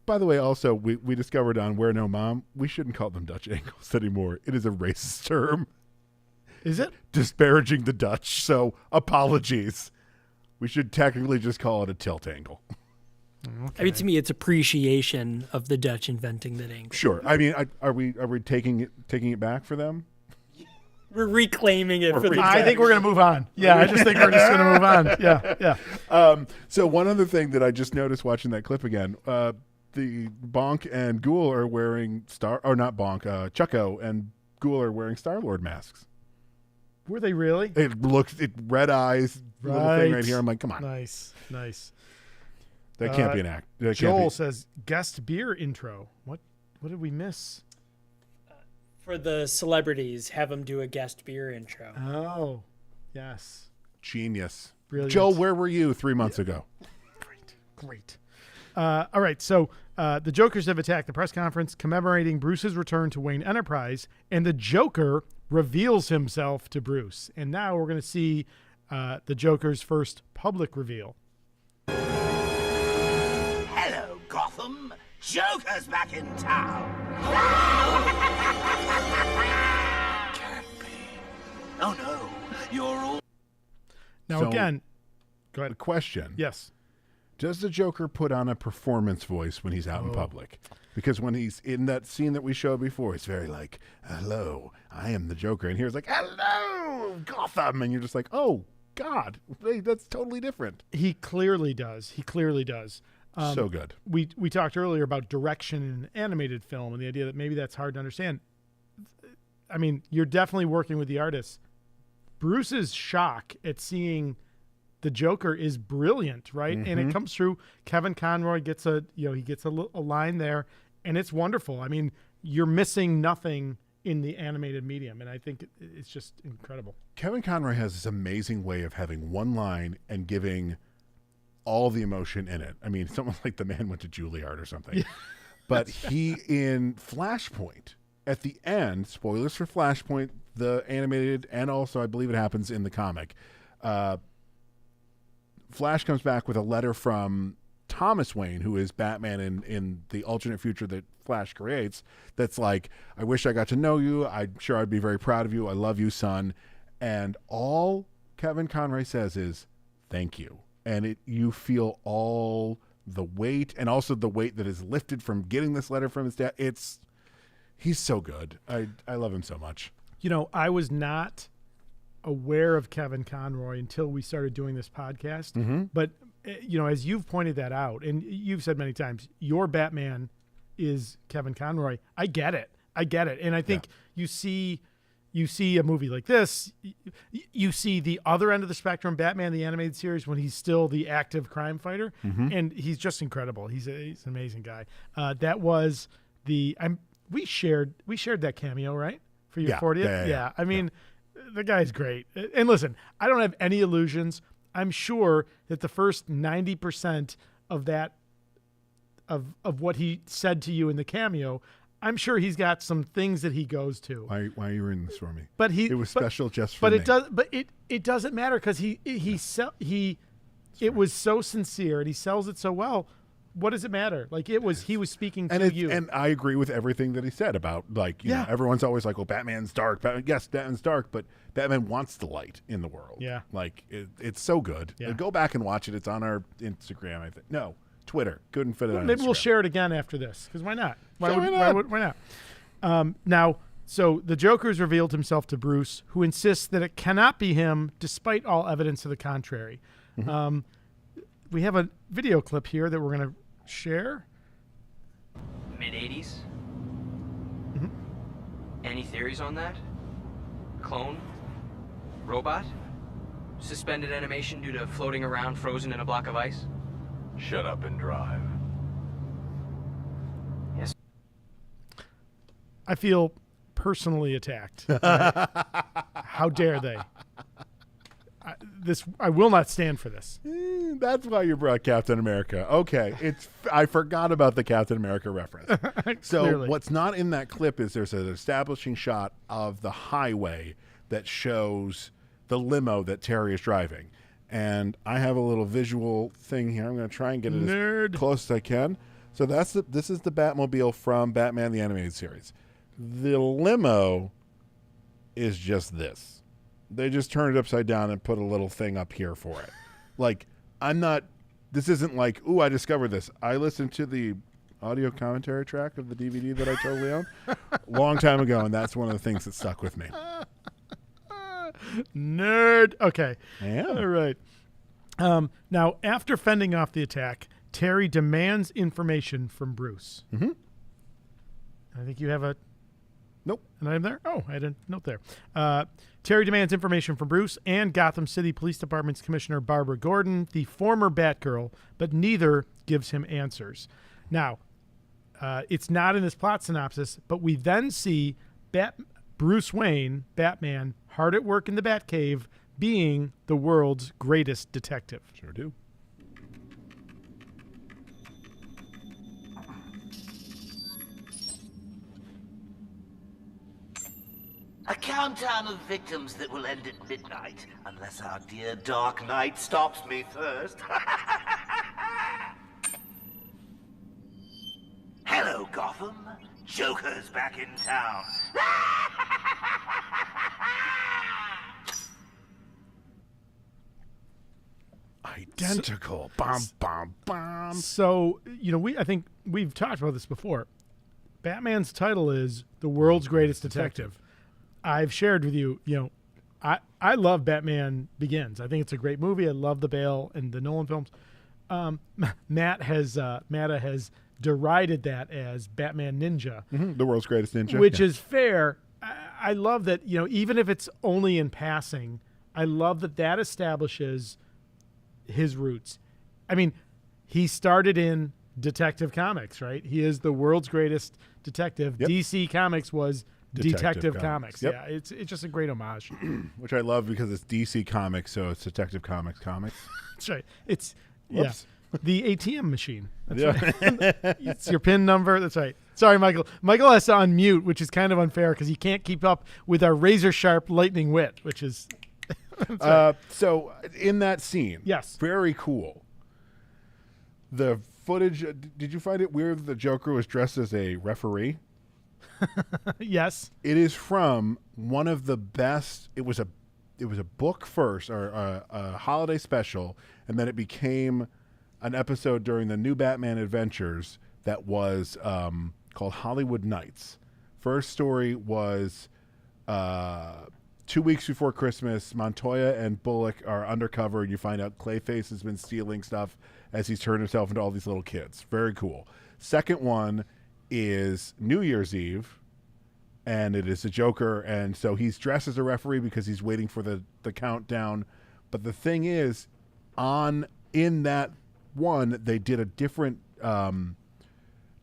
by the way, also, we discovered on Where No Mom, we shouldn't call them Dutch angles anymore. It is a racist term. Is it? Disparaging the Dutch, so apologies. We should technically just call it a tilt angle. I mean, to me, it's appreciation of the Dutch inventing that angle. Sure. I mean, are we taking it back for them? We're reclaiming it for the I think we're going to move on. Yeah, I just think we're just going to move on. Yeah. So one other thing that I just noticed watching that clip again, the Bonk and Ghoul are wearing Chucko and Ghoul are wearing Star-Lord masks. Were they really? It red eyes, little thing right here. I'm like, come on. Nice. That can't be an act. Joel says guest beer intro. What did we miss? For the celebrities, have them do a guest beer intro. Oh, yes. Genius. Brilliant. Joel, where were you 3 months ago? Great. All right, so the Jokers have attacked the press conference commemorating Bruce's return to Wayne Enterprise, and the Joker reveals himself to Bruce. And now we're going to see the Joker's first public reveal. Hello, Gotham. Joker's back in town. Can't be. Oh no, you're all. Now So- again, go ahead. A question. Yes. Does the Joker put on a performance voice when he's out in public? Because when he's in that scene that we showed before, it's very like, hello, I am the Joker. And here's like, hello, Gotham. And you're just like, oh, God, wait, that's totally different. He clearly does. So good. We talked earlier about direction in an animated film and the idea that maybe that's hard to understand. I mean, you're definitely working with the artists. Bruce's shock at seeing the Joker is brilliant, right? Mm-hmm. And it comes through. Kevin Conroy gets a line there, and it's wonderful. I mean, you're missing nothing in the animated medium, and I think it's just incredible. Kevin Conroy has this amazing way of having one line and giving all the emotion in it. I mean, it's almost like the man went to Juilliard or something. Yeah. But he, in Flashpoint, at the end, spoilers for Flashpoint, the animated, and also I believe it happens in the comic, Flash comes back with a letter from Thomas Wayne, who is Batman in the alternate future that Flash creates, that's like, I wish I got to know you. I'm sure I'd be very proud of you. I love you, son. And all Kevin Conroy says is, thank you. And you feel all the weight, and also the weight that is lifted from getting this letter from his dad. He's so good. I love him so much. You know, I was not aware of Kevin Conroy until we started doing this podcast. Mm-hmm. But, you know, as you've pointed that out, and you've said many times, your Batman is Kevin Conroy. I get it. And I think you see a movie like this, you see the other end of the spectrum, Batman, the animated series, when he's still the active crime fighter, and he's just incredible. He's an amazing guy. That was we shared that cameo, right? For your 40th? Yeah. I mean, the guy's great. And listen, I don't have any illusions. I'm sure that the first 90% of that, of what he said to you in the cameo, I'm sure he's got some things that he goes to. Why are you reading this for me? But it was special just for me. It doesn't matter because it was so sincere and he sells it so well. What does it matter? Like he was speaking to you. And I agree with everything that he said about, like, you know, everyone's always like, well, Batman's dark. Yes, Batman's dark, but Batman wants the light in the world. Yeah. Like, it's so good. Yeah. Go back and watch it. It's on our Instagram, I think. No, Twitter. Couldn't fit it on Maybe Instagram. we'll share it again after this, because why not? Why not? Now, so the Joker's revealed himself to Bruce, who insists that it cannot be him, despite all evidence to the contrary. Mm-hmm. We have a video clip here that we're going to share. Mid-80s? Mm-hmm. Any theories on that? Clone? Robot? Suspended animation due to floating around frozen in a block of ice? Shut up and drive. Yes. I feel personally attacked. Right? How dare they? I will not stand for this. That's why you brought Captain America. Okay, I forgot about the Captain America reference. So Clearly. what's not in that clip is there's an establishing shot of the highway that shows the limo that Terry is driving. And I have a little visual thing here. I'm going to try and get it as close as I can. So this is the Batmobile from Batman the Animated Series. The limo is just this. They just turned it upside down and put a little thing up here for it. Like, this isn't like, ooh, I discovered this. I listened to the audio commentary track of the DVD that I totally own a long time ago, and that's one of the things that stuck with me. Nerd. Okay. Yeah. All right. Now, after fending off the attack, Terry demands information from Bruce. Mm-hmm. I think you have an item there? Oh, I had a note there. Terry demands information from Bruce and Gotham City Police Department's Commissioner Barbara Gordon, the former Batgirl, but neither gives him answers. Now, it's not in this plot synopsis, but we then see Bruce Wayne, Batman, hard at work in the Batcave, being the world's greatest detective. Sure do. A countdown of victims that will end at midnight, unless our dear Dark Knight stops me first. Hello, Gotham. Joker's back in town. Identical. Bum, bum, bum. So, I think we've talked about this before. Batman's title is the world's greatest detective. I've shared with you, I love Batman Begins. I think it's a great movie. I love the Bale and the Nolan films. Matta has derided that as Batman Ninja. Mm-hmm. The world's greatest ninja. Which is fair. I love that, even if it's only in passing, I love that establishes his roots. I mean, he started in Detective Comics, right? He is the world's greatest detective. Yep. DC Comics was Detective Comics. Yep. Yeah, it's just a great homage. Which I love because it's DC Comics, so it's Detective Comics. That's right. It's Whoops. the ATM machine. That's Yeah. right. It's your PIN number. That's right. Sorry, Michael. Michael has to unmute, which is kind of unfair because he can't keep up with our razor sharp lightning wit, which is. Right. So in that scene, yes, very cool. The footage. Did you find it weird that the Joker was dressed as a referee? Yes. It is from one of the best. It was a book first, or a holiday special, and then it became an episode during the New Batman Adventures that was called Hollywood Nights. First story was 2 weeks before Christmas. Montoya and Bullock are undercover, and you find out Clayface has been stealing stuff as he's turned himself into all these little kids. Very cool. Second one is New Year's Eve, and it is the Joker, and so he's dressed as a referee because he's waiting for the countdown. But the thing is, in that one, they did a different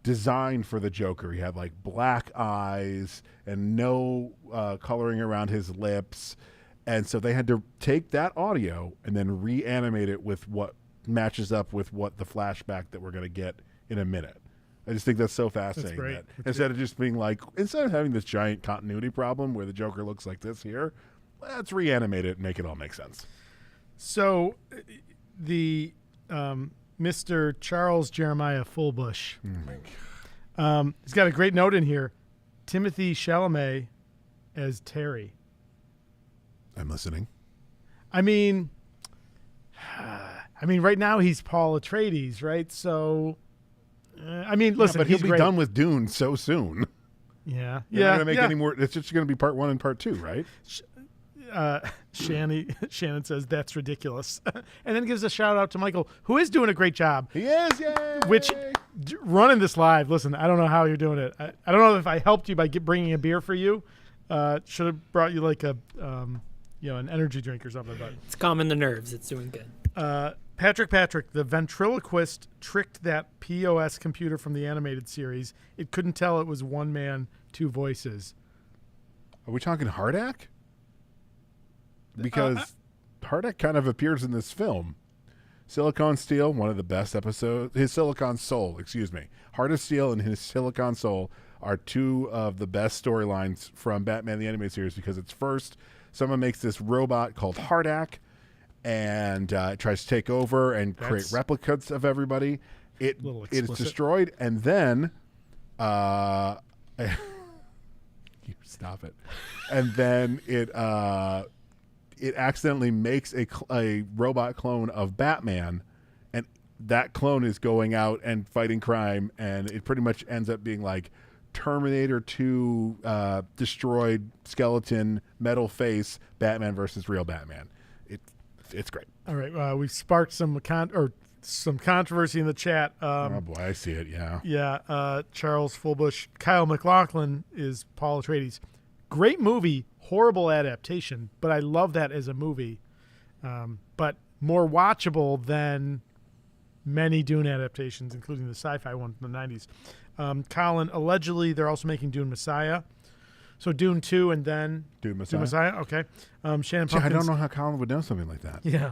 design for the Joker. He had like black eyes and no coloring around his lips, and so they had to take that audio and then reanimate it with what matches up with what the flashback that we're going to get in a minute. I just think that's so fascinating. That's great. That instead of just being like, instead of having this giant continuity problem where the Joker looks like this here, let's reanimate it and make it all make sense. So the Mr. Charles Jeremiah Fullbush, he's got a great note in here. Timothy Chalamet as Terry. I'm listening. I mean, right now he's Paul Atreides, right? So, listen, but he'll he's be great. done with Dune so soon. Yeah, They're not going to make any more. It's just going to be part 1 and part 2, right? Shannon says that's ridiculous, and then gives a shout out to Michael, who is doing a great job. He is, yay! Which running this live. Listen, I don't know how you're doing it. I don't know if I helped you by bringing a beer for you. Should have brought you like a an energy drink or something. But It's calming the nerves. It's doing good. Patrick, the ventriloquist tricked that POS computer from the animated series. It couldn't tell it was one man, two voices. Are we talking Hardak? Because Hardak kind of appears in this film. Silicon Steel, one of the best episodes. His Silicon Soul, Heart of Steel and his Silicon Soul are two of the best storylines from Batman the Animated Series because it's first, someone makes this robot called Hardak, and it tries to take over and create replicas of everybody. It is destroyed, and then you stop it. And then it accidentally makes a robot clone of Batman, and that clone is going out and fighting crime, and it pretty much ends up being like Terminator 2 destroyed skeleton metal face Batman versus real Batman. It's great. All right, we've sparked some controversy in the chat. Oh boy, I see it. Yeah. Yeah. Charles Fullbush, Kyle MacLachlan is Paul Atreides. Great movie, horrible adaptation, but I love that as a movie. But more watchable than many Dune adaptations, including the sci-fi one from the 90s. Colin, allegedly, they're also making Dune Messiah. So Dune 2 and then Dune Messiah. Okay. Shannon Pumpkins. I don't know how Colin would know something like that. Yeah.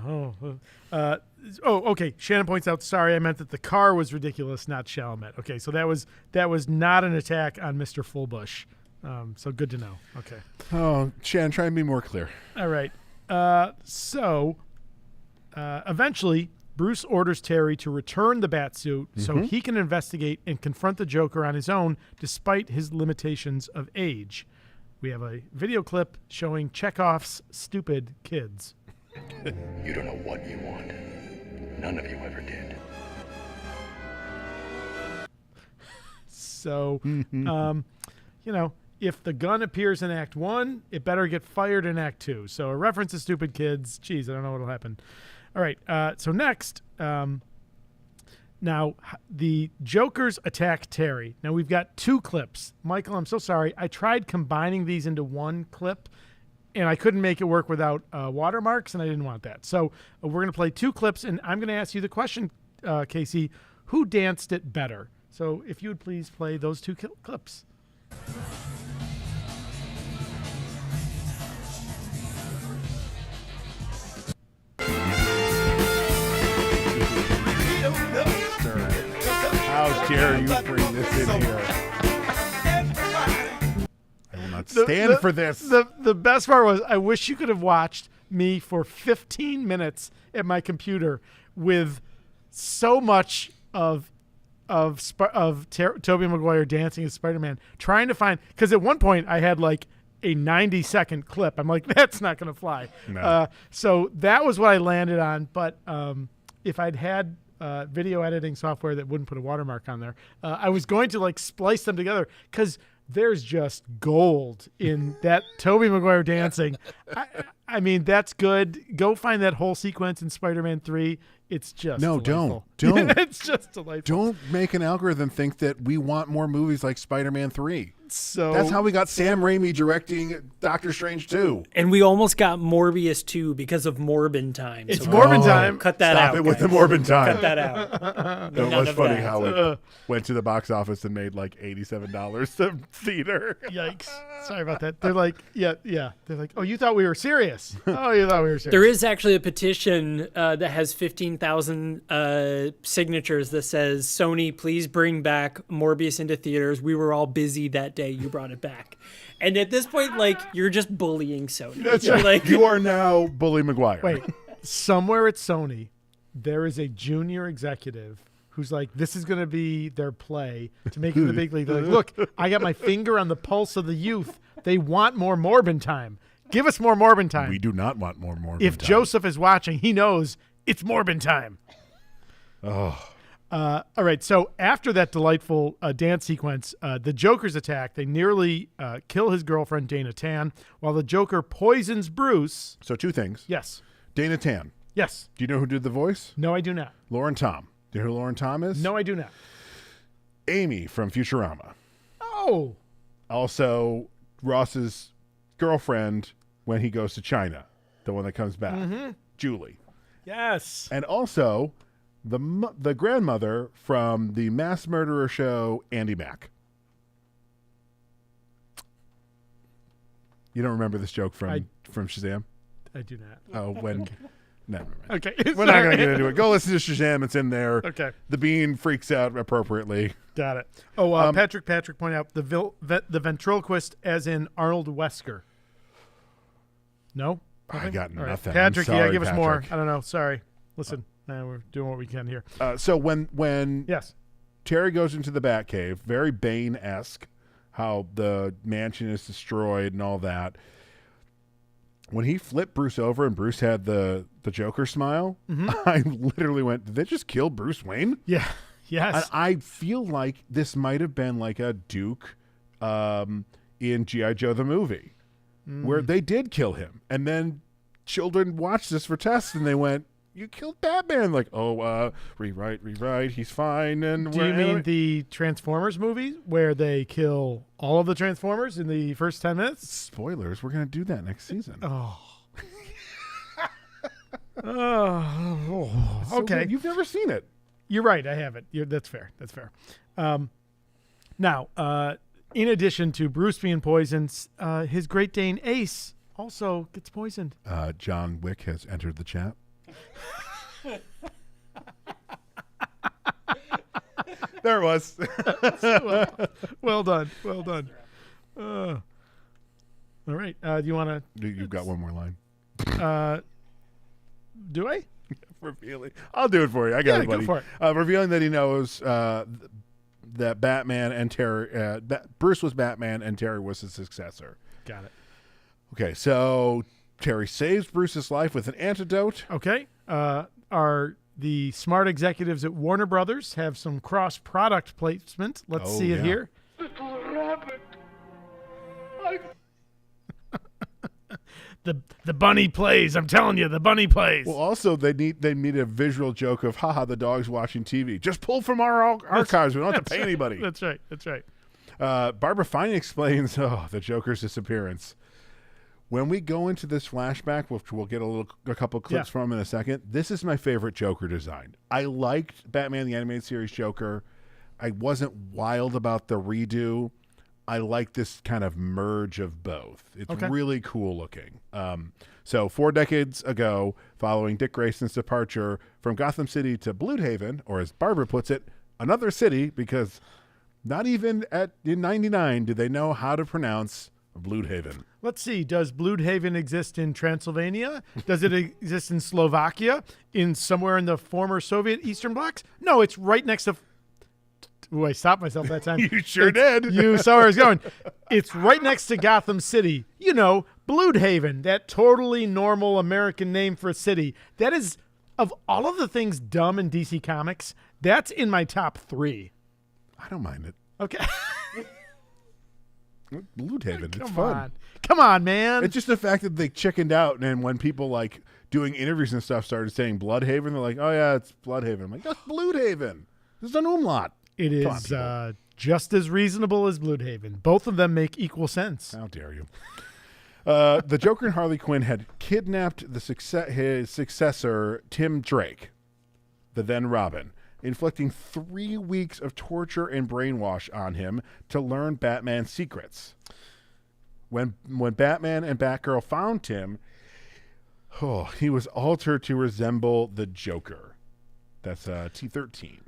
Okay. Shannon points out, sorry, I meant that the car was ridiculous, not Chalamet. Okay, so that was not an attack on Mr. Fullbush. So good to know. Okay. Oh, Shannon, try and be more clear. All right. Eventually, Bruce orders Terry to return the Batsuit so he can investigate and confront the Joker on his own, despite his limitations of age. We have a video clip showing Chekhov's Stupid Kids. You don't know what you want. None of you ever did. So, if the gun appears in Act 1, it better get fired in Act 2. So a reference to Stupid Kids. Geez, I don't know what'll happen. All right, so next, now the Jokers attack Terry. Now we've got two clips. Michael, I'm so sorry. I tried combining these into one clip, and I couldn't make it work without watermarks, and I didn't want that. So we're going to play two clips, and I'm going to ask you the question, Casey, who danced it better? So if you would please play those two clips. How dare you bring this in here? I will not stand for this. The best part was I wish you could have watched me for 15 minutes at my computer with so much of Tobey Maguire dancing as Spider-Man, trying to find, because at one point I had like a 90-second clip. I'm like, that's not going to fly. No. So that was what I landed on. But if I'd had video editing software that wouldn't put a watermark on there, I was going to like splice them together because there's just gold in that Tobey Maguire dancing. I mean, that's good. Go find that whole sequence in Spider-Man 3. It's just delightful. Don't. It's just delightful. Don't make an algorithm think that we want more movies like Spider-Man 3. So that's how we got Sam Raimi directing Doctor Strange 2. And we almost got Morbius 2 because of Morbin time. It's Morbin time. Cut that Stop out. it with guys. the Morbin time. Cut that out. It was funny how it went to the box office and made like $87 to theater. Yikes. Sorry about that. They're like, yeah. They're like, oh, you thought we were serious. Oh, you thought we were serious. There is actually a petition that has 15,000 signatures that says, Sony, please bring back Morbius into theaters. We were all busy that day. You brought it back. And at this point, like, you're just bullying Sony. That's right. Like, you are now Bully Maguire. Wait, somewhere at Sony, there is a junior executive who's like, this is going to be their play to make it in the big league. They're like, look, I got my finger on the pulse of the youth. They want more Morbin time. Give us more Morbin time. We do not want more Morbin If time. Joseph is watching, he knows it's Morbin time. Oh. All right, so after that delightful dance sequence, the Joker's attack, they nearly kill his girlfriend, Dana Tan, while the Joker poisons Bruce. So two things. Yes. Dana Tan. Yes. Do you know who did the voice? No, I do not. Lauren Tom. Do you know who Lauren Tom is? No, I do not. Amy from Futurama. Oh. Also, Ross's girlfriend when he goes to China. the one that comes back, Julie. Yes. And also the grandmother from the mass murderer show, Andy Mack. You don't remember this joke from Shazam? I do not. Oh, when... Never mind. Okay. We're not going to get into it. Go listen to Shazam. It's in there. Okay. The bean freaks out appropriately. Got it. Oh, Patrick pointed out the ventriloquist as in Arnold Wesker. No? I got All right. nothing. Patrick, I'm sorry, give us more. Patrick. I don't know. Sorry. Listen, we're doing what we can here. So when Yes. Terry goes into the Batcave, very Bane-esque, how the mansion is destroyed and all that. When he flipped Bruce over and Bruce had the Joker smile, I literally went, did they just kill Bruce Wayne? Yeah. Yes. And I feel like this might have been like a Duke in G.I. Joe the movie, where they did kill him. And then children watched this for tests and they went, you killed Batman. Like, rewrite, he's fine. And Do you mean the Transformers movie where they kill all of the Transformers in the first 10 minutes? Spoilers, we're going to do that next season. Oh. So Okay. good. You've never seen it. You're right. I haven't. That's fair. That's fair. Now, in addition to Bruce being poisoned, his Great Dane Ace also gets poisoned. John Wick has entered the chat. There it was. Well done. Well done. All right. Do you want to? You've got one more line. Do I? Revealing. I'll do it for you. I got it, buddy. Go for it. Revealing that he knows that Batman and Terry, Bruce was Batman and Terry was his successor. Got it. Okay, so Terry saves Bruce's life with an antidote. Okay. Are the smart executives at Warner Brothers have some cross-product placement? Let's see it here. Little rabbit. The bunny plays. I'm telling you, the bunny plays. Well, also they need a visual joke of haha, the dog's watching TV. Just pull from our archives. We don't have to pay anybody. That's right. That's right. Barbara Fine explains the Joker's disappearance. When we go into this flashback, which we'll get a couple clips from in a second, this is my favorite Joker design. I liked Batman the Animated Series Joker. I wasn't wild about the redo. I like this kind of merge of both. It's really cool looking. So 4 decades ago, following Dick Grayson's departure from Gotham City to Bloodhaven, or as Barbara puts it, another city, because not even in 99 did they know how to pronounce Bloodhaven. Let's see. Does Bloodhaven exist in Transylvania? Does it exist in Slovakia? In somewhere in the former Soviet Eastern Blocs? No, it's right next to... Ooh, I stopped myself that time. You sure did. You saw where I was going. It's right next to Gotham City. You know, Bloodhaven, that totally normal American name for a city. That is, of all of the things dumb in DC Comics, that's in my top 3. I don't mind it. Okay. Bloodhaven, it's fun. Come on, man. It's just the fact that they chickened out, and when people like doing interviews and stuff started saying Bloodhaven, they're like, oh yeah, it's Bloodhaven. I'm like, that's Bloodhaven. This is an umlaut. It is just as reasonable as Bloodhaven. Both of them make equal sense. How dare you? The Joker and Harley Quinn had kidnapped his successor, Tim Drake, the then Robin, inflicting 3 weeks of torture and brainwash on him to learn Batman's secrets. When Batman and Batgirl found Tim, he was altered to resemble the Joker. That's T13.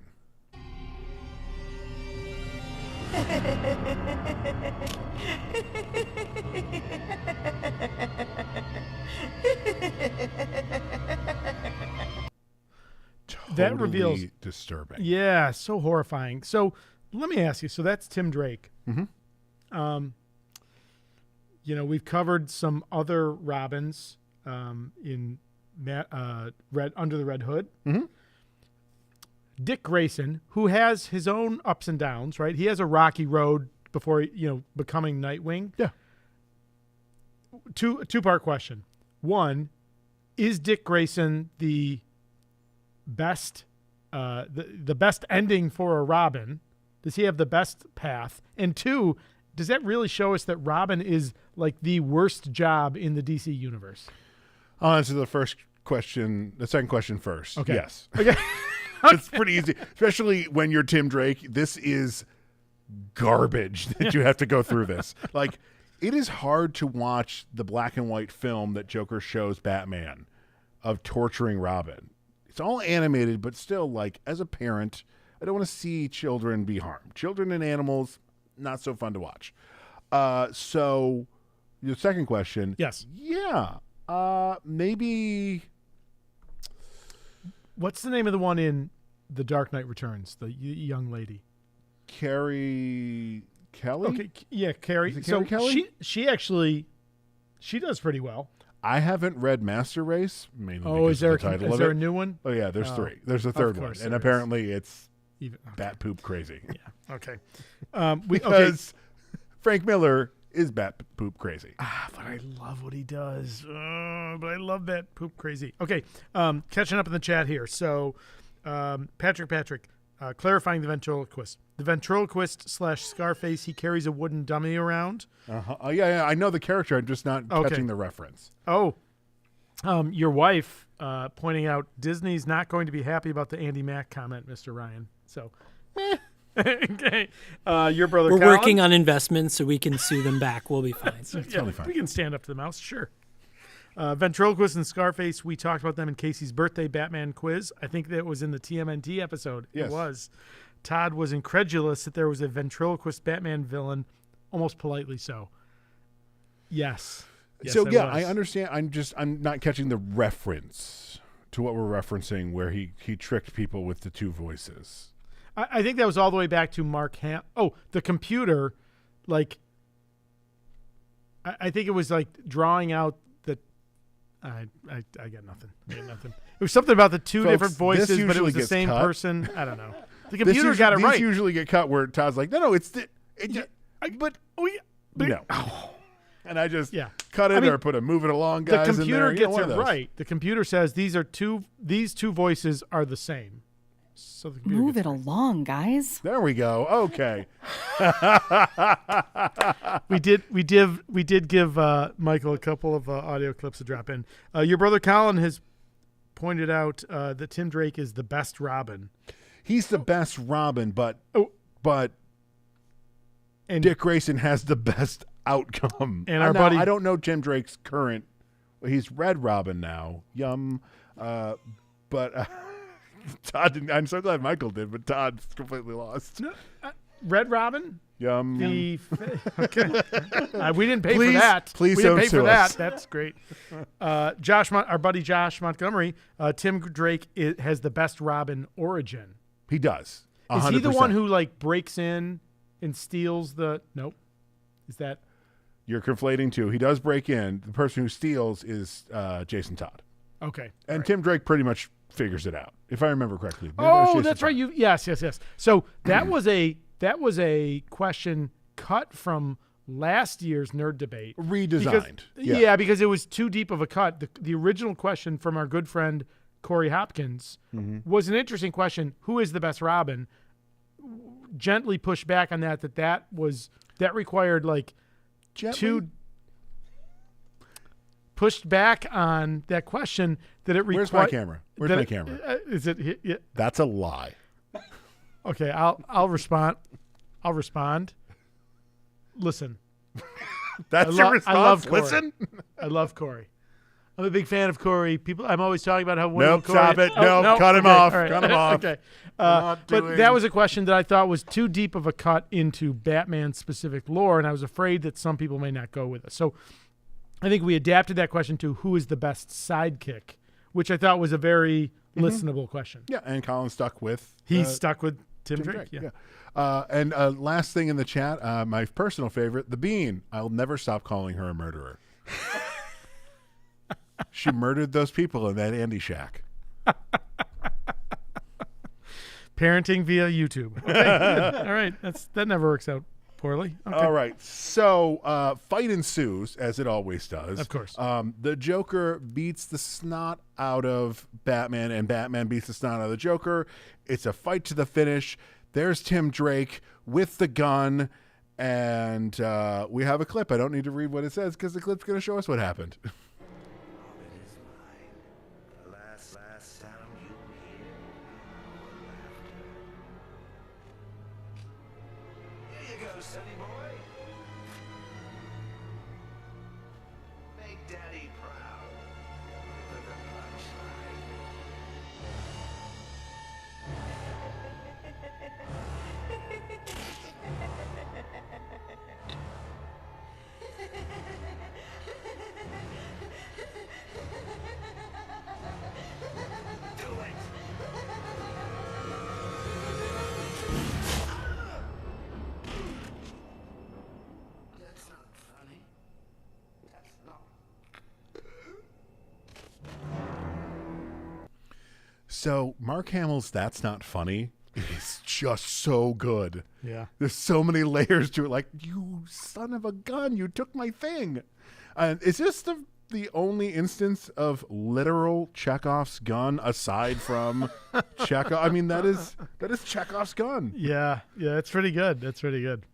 That reveals disturbing. Yeah, so horrifying. So let me ask you. So that's Tim Drake. Mm-hmm. You know, we've covered some other Robins in Under the Red Hood. Mm-hmm. Dick Grayson, who has his own ups and downs, right? He has a rocky road before becoming Nightwing. Yeah. Two-part question. One, is Dick Grayson the best the best ending for a Robin? Does he have the best path? And 2, does that really show us that Robin is like the worst job in the DC universe? I'll answer the second question first. Okay. Yes. Okay. It's pretty easy, especially when you're Tim Drake. This is garbage that you have to go through this. Like, it is hard to watch the black and white film that Joker shows Batman of torturing Robin. It's all animated, but still, like, as a parent, I don't want to see children be harmed. Children and animals, not so fun to watch. So, your second question. Yes. Yeah. Maybe... What's the name of the one in The Dark Knight Returns? The young lady. Carrie Kelly? Okay, yeah, Carrie. Is it Carrie Kelly? She does pretty well. I haven't read Master Race, mainly Oh, because is there of the title is there it. a new one? Oh, yeah, there's three. There's a third one. And apparently it's bat poop crazy. Yeah, okay. Because Frank Miller is bat poop crazy. But I love what he does. But I love that poop crazy. Okay, catching up in the chat here. So, Patrick, clarifying the ventriloquist. The ventriloquist / Scarface, he carries a wooden dummy around. Oh, yeah, I know the character. I'm just not catching the reference. Oh, your wife pointing out Disney's not going to be happy about the Andy Mack comment, Mr. Ryan. So, okay. Your brother We're Colin? working on investments so we can sue them back. We'll be fine. It's totally fine. We can stand up to the mouse, sure. Ventriloquist and Scarface, we talked about them in Casey's birthday Batman quiz. I think that was in the TMNT episode. Yes. It was. Todd was incredulous that there was a ventriloquist Batman villain, almost politely so. Yes. So, yeah, I understand. I'm not catching the reference to what we're referencing where he tricked people with the two voices. I think that was all the way back to Mark the computer, like, I think it was like drawing out the, I got nothing. It was something about the two Folks, different voices, but it was the gets same cut. person. I don't know. The computer got it right. These usually get cut where Todd's like, no, it's no. And I just cut it or put a move it along guys the computer in there. gets it right. The computer says these two voices are the same. So the computer move it along, guys. There we go. Okay. we did give Michael a couple of audio clips to drop in. Your brother Colin has pointed out that Tim Drake is the best Robin. He's the best Robin, but Dick Grayson has the best outcome. And our buddy, I don't know Tim Drake's current. He's Red Robin now. Yum. But Todd didn't. I'm so glad Michael did, but Todd's completely lost. No, Red Robin. Yum. Okay. We didn't pay for that. Please we don't didn't pay sue for us. that. That's great. Our buddy Josh Montgomery. Tim Drake has the best Robin origin. He does. 100%. Is he the one who like breaks in and steals the? Nope. Is that? You're conflating two. He does break in. The person who steals is Jason Todd. Okay. And Tim Drake pretty much figures it out, if I remember correctly. Oh, that's right. Yes. So that was a question cut from last year's nerd debate. Redesigned. Because it was too deep of a cut. The original question from our good friend Corey Hopkins was an interesting question. Who is the best Robin? Gently pushed back on that required like two. Pushed back on that question that it required. Where's my camera? Where's my camera? Is it? Yeah. That's a lie. Okay, I'll respond. Listen. That's your response. I love Corey. Listen. I love Corey. I'm a big fan of Corey. I'm always talking about how wonderful Corey. Stop it. Nope, cut him off. Right. Cut him off. Okay. But that was a question that I thought was too deep of a cut into Batman's specific lore, and I was afraid that some people may not go with it. So I think we adapted that question to who is the best sidekick, which I thought was a very listenable question. Yeah, and Colin stuck with... He's stuck with Tim Drake. Yeah. And last thing in the chat, my personal favorite, The Bean. I'll never stop calling her a murderer. She murdered those people in that Andy shack. Parenting via YouTube. Okay. All right. That never works out poorly. Okay. All right. So fight ensues, as it always does. Of course. The Joker beats the snot out of Batman, and Batman beats the snot out of the Joker. It's a fight to the finish. There's Tim Drake with the gun, and we have a clip. I don't need to read what it says because the clip's going to show us what happened. silly boy. Make Daddy proud with a punchline. Do it. That's not funny. That's not. So Mark Hamill's "That's Not Funny" is just so good. Yeah. There's so many layers to it. Like, you son of a gun, you took my thing. Is this the only instance of literal Chekhov's gun aside from Chekhov? I mean, that is Chekhov's gun. Yeah, it's pretty good. That's pretty good.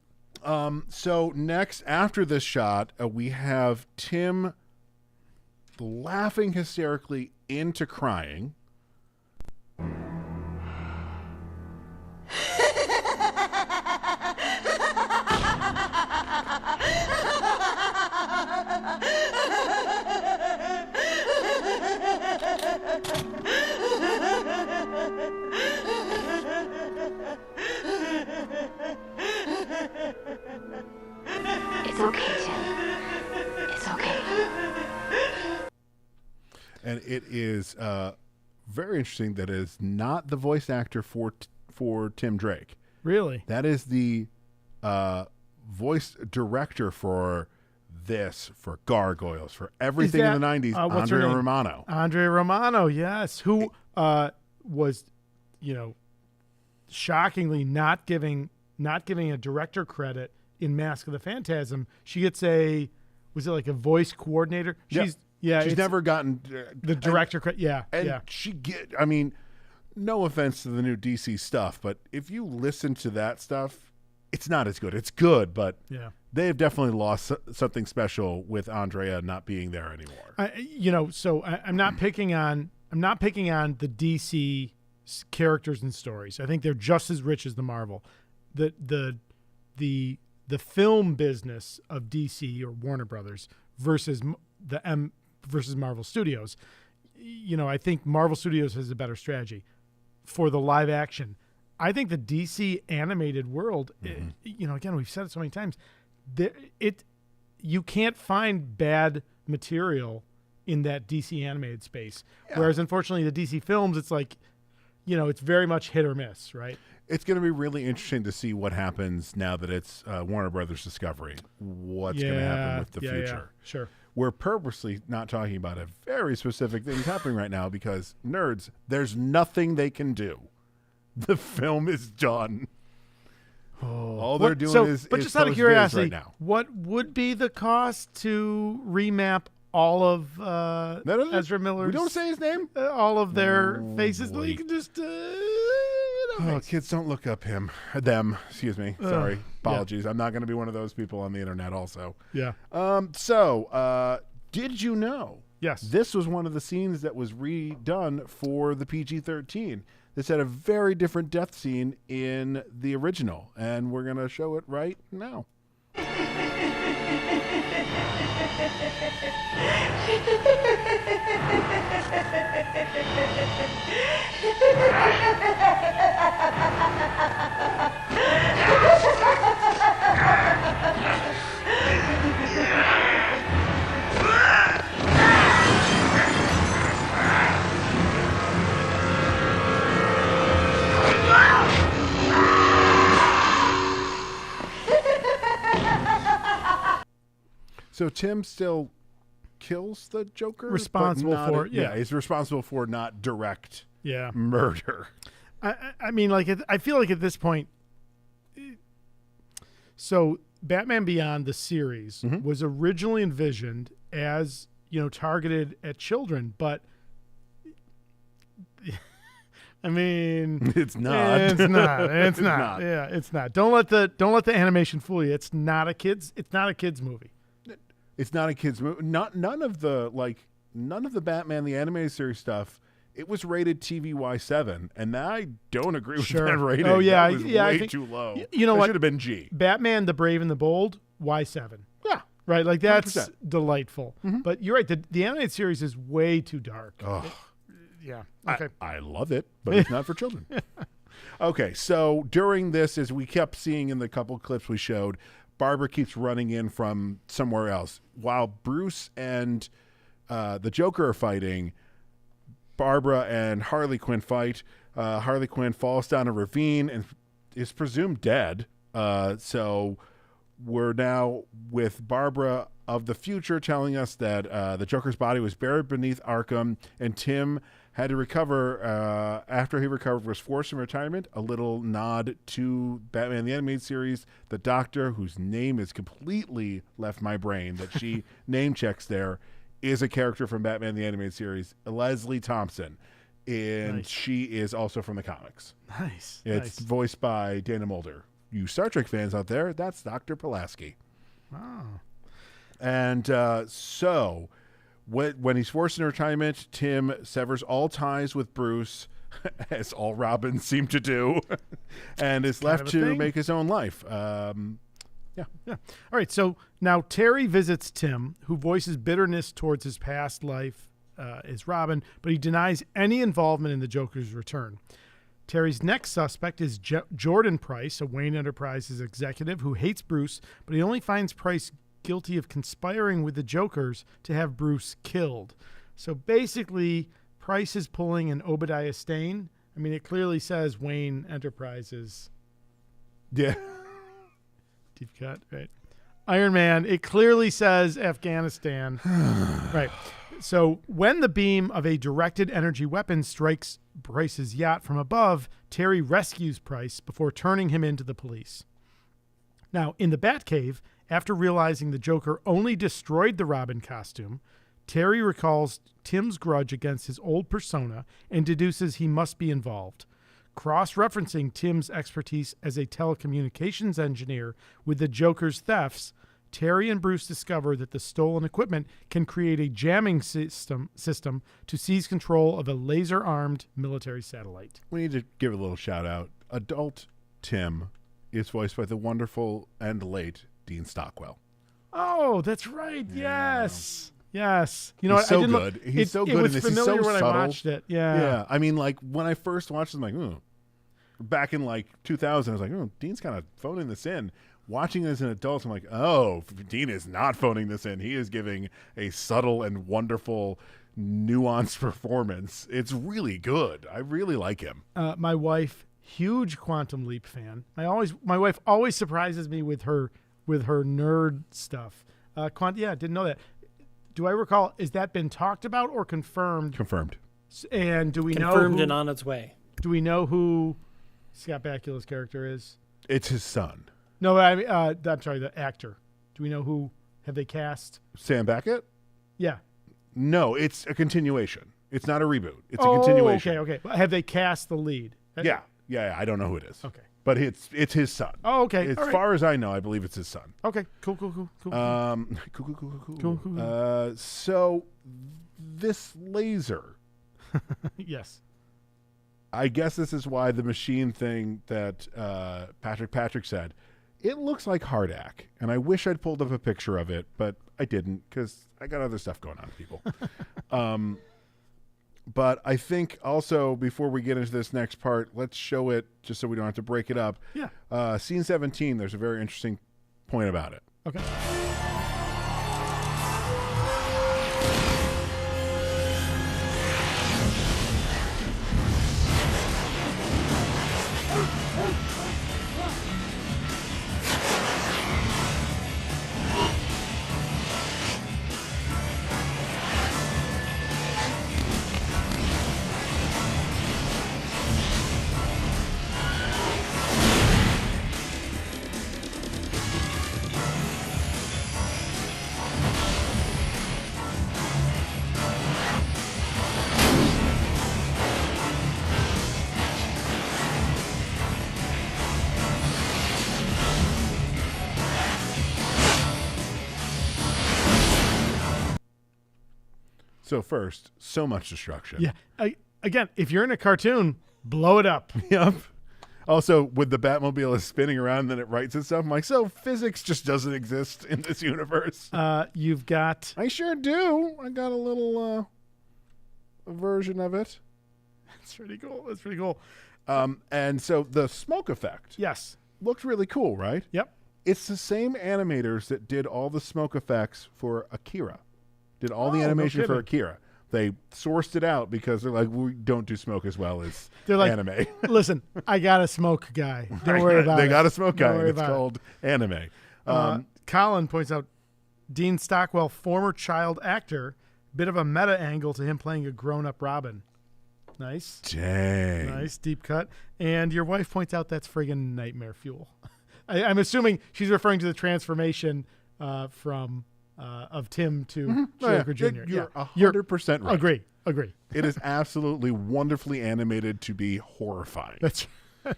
So next, after this shot, we have Tim laughing hysterically into crying. It's okay, Tim. It's okay. And it is very interesting that it is not the voice actor for Tim Drake. Really? That is the voice director for this, for Gargoyles, for everything in the 90s, what's her Andrea name? Romano. Andrea Romano, yes, who was, shockingly not giving a director credit in Mask of the Phantasm. She gets was it like a voice coordinator? She's never gotten the director credit. Yeah, and I mean, no offense to the new DC stuff, but if you listen to that stuff, it's not as good. It's good, but yeah, they've definitely lost something special with Andrea not being there anymore. So I'm not picking on the DC characters and stories. I think they're just as rich as the Marvel. The film business of DC or Warner Brothers versus versus Marvel Studios. I think Marvel Studios has a better strategy for the live action. I think the DC animated world, again, we've said it so many times, you can't find bad material in that DC animated space. Yeah. Whereas, unfortunately, the DC films, it's like, it's very much hit or miss, right? It's going to be really interesting to see what happens now that it's Warner Brothers Discovery. What's going to happen with the future? Yeah, sure. We're purposely not talking about a very specific thing happening right now because, nerds, there's nothing they can do. The film is done. All they're doing is just out of curiosity, right now. What would be the cost to remap all of Ezra Miller's? We don't say his name. All of their faces. Boy. You can just. Kids, don't look up them. Excuse me. Sorry. Apologies. Yeah. I'm not going to be one of those people on the internet. Also. Yeah. So, did you know? Yes. This was one of the scenes that was redone for the PG-13. This had a very different death scene in the original, and we're going to show it right now. So Tim still kills the Joker? Responsible for it. Yeah, he's responsible for not direct murder. I mean, I feel like at this point, so Batman Beyond the series was originally envisioned as, targeted at children, but I mean, it's not. It's not. Yeah, it's not. Don't let the animation fool you. It's not a kids movie. It's not a kids movie. None of the Batman the animated series stuff it was rated TVY7, and I don't agree with Sure. that rating. Oh, yeah. That was Yeah, I way think- too low. You know It what? should have been G. Batman, the Brave and the Bold, Y7. Yeah. Right? Like, that's 100%. delightful. But you're right. The animated series is way too dark. Oh. Yeah. Okay. I love it, but it's not for children. Okay, so during this, as we kept seeing in the couple clips we showed, Barbara keeps running in from somewhere else. While Bruce and the Joker are fighting, Barbara and Harley Quinn fight. Harley Quinn falls down a ravine and is presumed dead. So we're now with Barbara of the future telling us that the Joker's body was buried beneath Arkham, and Tim had to recover. After he recovered, was forced from retirement. A little nod to Batman the Animated Series. The Doctor, whose name is completely left my brain, that she name checks there, is a character from Batman the Animated Series, Leslie Thompson. And Nice. she is also from the comics. Nice. It's voiced by Dana Mulder. You Star Trek fans out there, that's Dr. Pulaski. Oh. And so when he's forced into retirement, Tim severs all ties with Bruce, as all Robins seem to do, and is left of a to thing. make his own life. Yeah. Yeah. All right. So now Terry visits Tim, who voices bitterness towards his past life as Robin, but he denies any involvement in the Joker's return. Terry's next suspect is Jordan Price, a Wayne Enterprises executive who hates Bruce, but he only finds Price guilty of conspiring with the Jokers to have Bruce killed. So basically, Price is pulling an Obadiah Stane. I mean, it clearly says Wayne Enterprises. Yeah. Deep cut, right? Iron Man, it clearly says Afghanistan. Right. So when the beam of a directed energy weapon strikes Price's yacht from above, Terry rescues Price before turning him into the police. Now, in the Batcave, after realizing the Joker only destroyed the Robin costume, Terry recalls Tim's grudge against his old persona and deduces he must be involved. Cross-referencing Tim's expertise as a telecommunications engineer with the Joker's thefts, Terry and Bruce discover that the stolen equipment can create a jamming system to seize control of a laser-armed military satellite. We need to give a little shout out. Adult Tim is voiced by the wonderful and late Dean Stockwell. Oh, that's right. Yes. Yes. You know He's what? so I didn't good. He's so good It was in this. He's familiar so when subtle. I watched it. Yeah. Yeah. I mean, like, when I first watched it, I'm like, back in, like, 2000, I was like, Dean's kind of phoning this in. Watching it as an adult, I'm like, Dean is not phoning this in. He is giving a subtle and wonderful, nuanced performance. It's really good. I really like him. My wife, huge Quantum Leap fan. My wife always surprises me with her nerd stuff. Didn't know that. Do I recall? Has that been talked about or confirmed? Confirmed. And do we know? Confirmed and on its way. Do we know who Scott Bakula's character is? It's his son. No, I mean, I'm sorry, the actor. Do we know who? Have they cast? Sam Beckett? Yeah. No, it's a continuation. It's not a reboot. It's a continuation. Okay. Have they cast the lead? Yeah. I don't know who it is. Okay. But it's his son. Oh, okay. As All right. far as I know, I believe it's his son. Okay. Cool. Cool. Cool. So this laser, Yes. I guess this is why the machine thing that Patrick said, it looks like Hardak, and I wish I'd pulled up a picture of it, but I didn't because I got other stuff going on, people. But I think also before we get into this next part, let's show it just so we don't have to break it up. Yeah. Scene 17, there's a very interesting point about it. Okay. So first, so much destruction. Yeah. again, if you're in a cartoon, blow it up. Yep. Also, with the Batmobile is spinning around, then it writes itself. I'm like, so physics just doesn't exist in this universe. You've got. I sure do. I got a little version of it. That's pretty cool. That's pretty cool. And so the smoke effect. Yes. Looked really cool, right? Yep. It's the same animators that did all the smoke effects for Akira. Did all the animation for Akira. They sourced it out because they're like, we don't do smoke as well as anime. Listen, I got a smoke guy. Don't worry about it. They got a smoke guy, and it's called anime. Colin points out Dean Stockwell, former child actor, bit of a meta angle to him playing a grown-up Robin. Nice. Dang. Nice, deep cut. And your wife points out that's friggin' nightmare fuel. I'm assuming she's referring to the transformation from of Tim to Joker Jr. You're 100% right. Agree. It is absolutely wonderfully animated to be horrifying. That's right.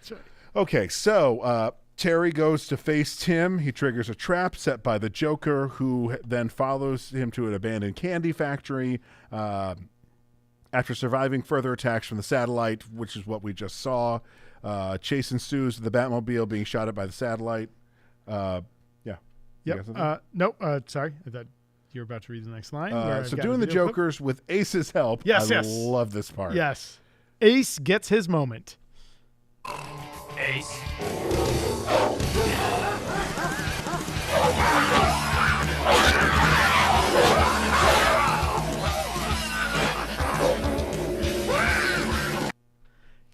Okay, so Terry goes to face Tim. He triggers a trap set by the Joker, who then follows him to an abandoned candy factory. After surviving further attacks from the satellite, which is what we just saw, chase ensues with the Batmobile being shot at by the satellite. Yep. Nope. Sorry. I thought you were about to read the next line. So doing the Jokers with Ace's help. Yes. I love this part. Yes. Ace gets his moment. Ace.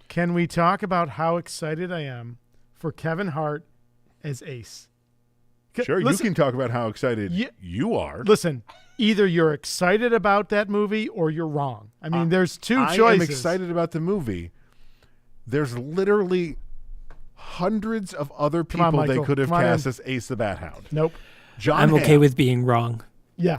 Can we talk about how excited I am for Kevin Hart as Ace? Sure, you can talk about how excited you are. Listen, either you're excited about that movie or you're wrong. I mean, there's two choices. I am excited about the movie. There's literally hundreds of other people they could have cast as Ace the Bat Hound. Nope. I'm okay with being wrong. Yeah.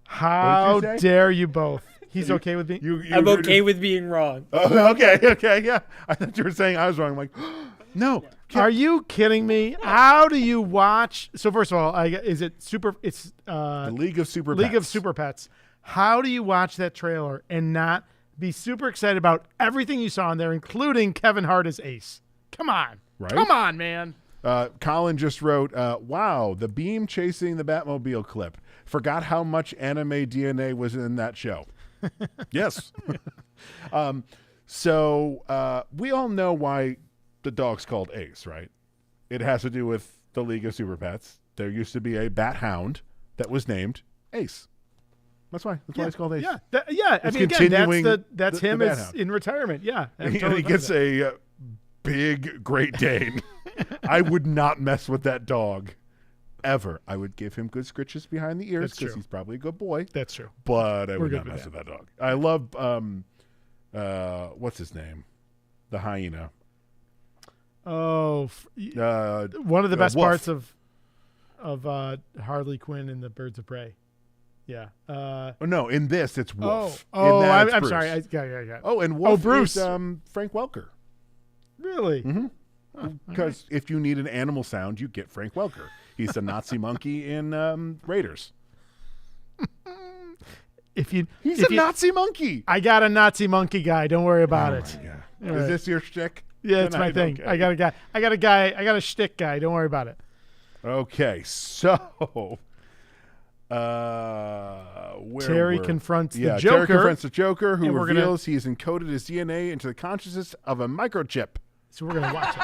How dare you both? He's okay with being. I'm okay with being wrong. Oh, okay, yeah. I thought you were saying I was wrong. I'm like, no. Are you kidding me? How do you watch? So first of all, is it super? It's the League of Super League Pets. of Super Pets. How do you watch that trailer and not be super excited about everything you saw in there, including Kevin Hart as Ace? Come on, right? Come on, man. Colin just wrote, "Wow, the beam chasing the Batmobile clip. Forgot how much anime DNA was in that show." Yes. So we all know why the dog's called Ace, right? It has to do with the League of Super Pets. There used to be a Bat Hound that was named Ace. That's why. That's why it's called Ace. Yeah. I mean, again, that's him as in retirement. Yeah. And he gets a big Great Dane. I would not mess with that dog. Ever. I would give him good scritches behind the ears because he's probably a good boy. That's true. But I would not mess with that dog. I love, what's his name? The hyena. Oh, one of the best Wolf. parts of Harley Quinn and the Birds of Prey. Yeah. No, in this it's Wolf. I'm sorry. Yeah. Oh, and Wolf Bruce. is Frank Welker. Really? Mm-hmm. Because if you need an animal sound, you get Frank Welker. He's the Nazi monkey in Raiders. He's a Nazi monkey. I got a Nazi monkey guy. Don't worry about it. Is this your shtick? Yeah, it's my thing. Okay. I got a guy. I got a shtick guy. Don't worry about it. Okay, so Terry confronts the Joker. Terry confronts the Joker, who reveals he's encoded his DNA into the consciousness of a microchip. So we're gonna watch it.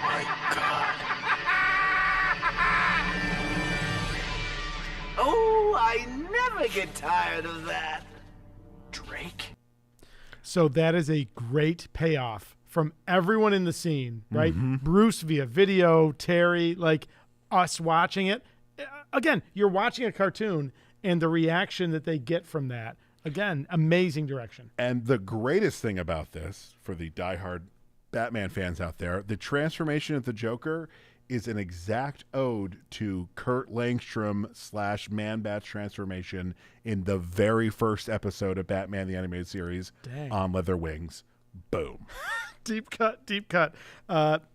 My God. Oh, I never get tired of that. Drake? So that is a great payoff from everyone in the scene, right? Mm-hmm. Bruce via video, Terry, like us watching it. Again, you're watching a cartoon and the reaction that they get from that. Again, amazing direction. And the greatest thing about this, for the diehard Batman fans out there, the transformation of the Joker is an exact ode to Kurt Langstrom / Man-Bat's transformation in the very first episode of Batman the Animated Series on Leather Wings Boom. Deep cut.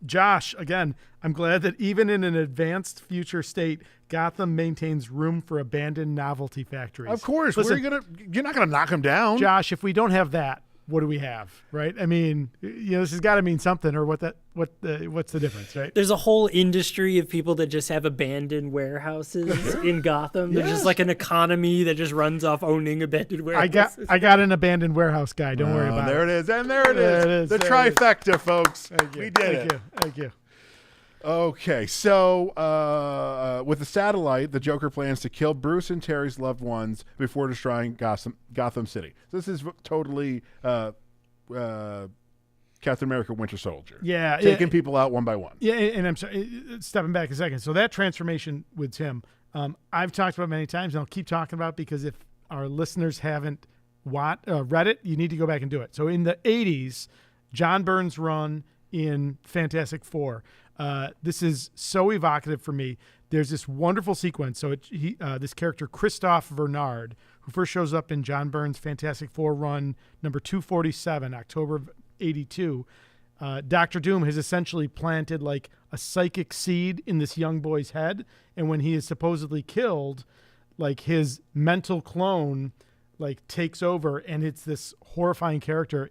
Josh, again, I'm glad that even in an advanced future state, Gotham maintains room for abandoned novelty factories. Of course. Listen, You're not going to knock them down. Josh, if we don't have that, what do we have, right? I mean, this has got to mean something, or what's the difference, right? There's a whole industry of people that just have abandoned warehouses in Gotham. There's just like an economy that just runs off owning abandoned warehouses. I got an abandoned warehouse guy. Don't worry about there it. There it is. And there it is. The trifecta, folks. We did it. Thank you. Okay, so with the satellite, the Joker plans to kill Bruce and Terry's loved ones before destroying Gotham City. This is totally Captain America Winter Soldier. Yeah. Taking people out one by one. Yeah, and I'm sorry, stepping back a second. So that transformation with Tim, I've talked about many times, and I'll keep talking about it because if our listeners haven't read it, you need to go back and do it. So in the 80s, John Byrne's run in Fantastic Four, this is so evocative for me. There's this wonderful sequence. So this character, Christophe Bernard, who first shows up in John Byrne's Fantastic Four run number 247, October of 82. Dr. Doom has essentially planted like a psychic seed in this young boy's head. And when he is supposedly killed, like his mental clone like takes over, and it's this horrifying character.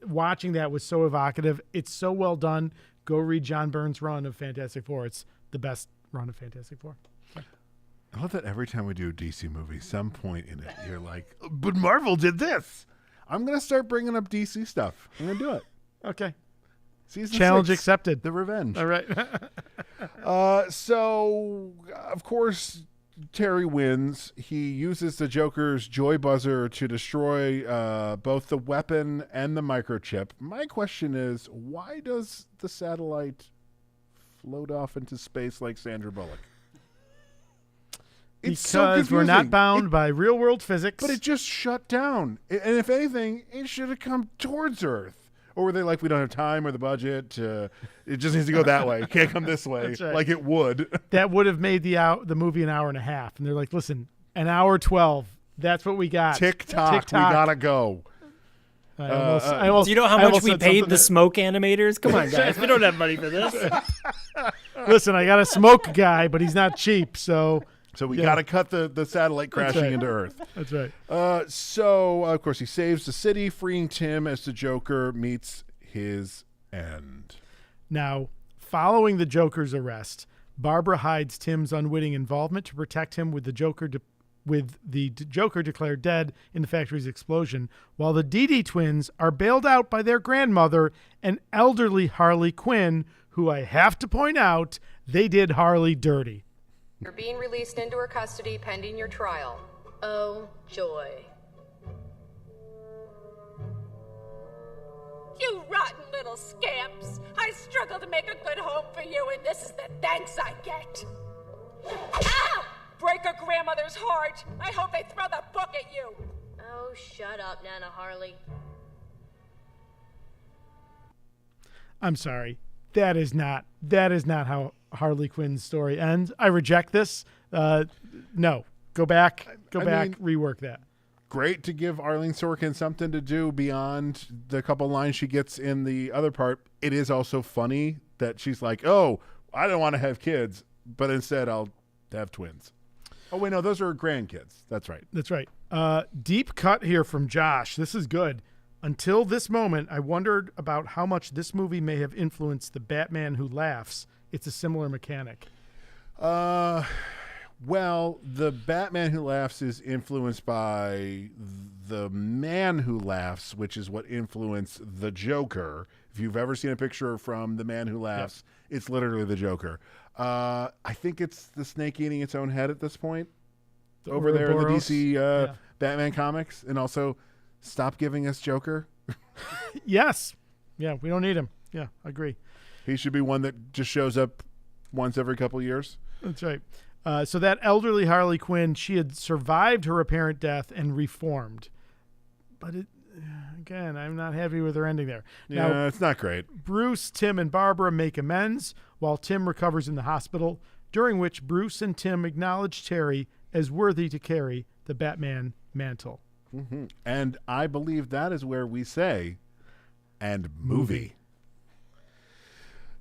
Watching that was so evocative. It's so well done. Go read John Byrne's run of Fantastic Four. It's the best run of Fantastic Four. I love that every time we do a DC movie, some point in it, you're like, but Marvel did this. I'm going to start bringing up DC stuff. I'm going to do it. Okay. Season Challenge 6, accepted. The Revenge. All right. So, of course, Terry wins. He uses the Joker's Joy Buzzer to destroy both the weapon and the microchip. My question is, why does the satellite float off into space like Sandra Bullock? It's because we're not bound by real-world physics. But it just shut down. And if anything, it should have come towards Earth. Or were they like, we don't have time or the budget? It just needs to go that way. It can't come this way That's right. like it would. That would have made the movie an hour and a half. And they're like, listen, an hour 12. That's what we got. Tick-tock. We got to go. I almost, do you know how much we said paid something the smoke animators? Come on, guys. We don't have money for this. Listen, I got a smoke guy, but he's not cheap, so we got to cut the satellite crashing into Earth. That's right. So, of course, he saves the city, freeing Tim as the Joker meets his end. Now, following the Joker's arrest, Barbara hides Tim's unwitting involvement to protect him with the Joker declared dead in the factory's explosion, while the Didi twins are bailed out by their grandmother, an elderly Harley Quinn, who I have to point out, they did Harley dirty. You're being released into her custody pending your trial. Oh, joy. You rotten little scamps! I struggle to make a good home for you, and this is the thanks I get. Ow! Break a grandmother's heart. I hope they throw the book at you. Oh, shut up, Nana Harley. I'm sorry. That is not how Harley Quinn's story ends. I reject this. No. Go back, rework that. Great to give Arlene Sorkin something to do beyond the couple lines she gets in the other part. It is also funny that she's like, oh, I don't want to have kids, but instead I'll have twins. Oh, wait, no, those are grandkids. That's right. That's right. Deep cut here from Josh. This is good. Until this moment, I wondered about how much this movie may have influenced The Batman Who Laughs. It's a similar mechanic. Well, The Batman Who Laughs is influenced by The Man Who Laughs, which is what influenced the Joker. If you've ever seen a picture from The Man Who Laughs, it's literally the Joker. I think it's the snake eating its own head at this point over there in the DC Batman comics. And also, stop giving us Joker. Yes. Yeah, we don't need him. Yeah, I agree. He should be one that just shows up once every couple years. That's right. So that elderly Harley Quinn, she had survived her apparent death and reformed. But again, I'm not happy with her ending there. Yeah, now, it's not great. Bruce, Tim, and Barbara make amends while Tim recovers in the hospital, during which Bruce and Tim acknowledge Terry as worthy to carry the Batman mantle. Mm-hmm. And I believe that is where we say, and movie.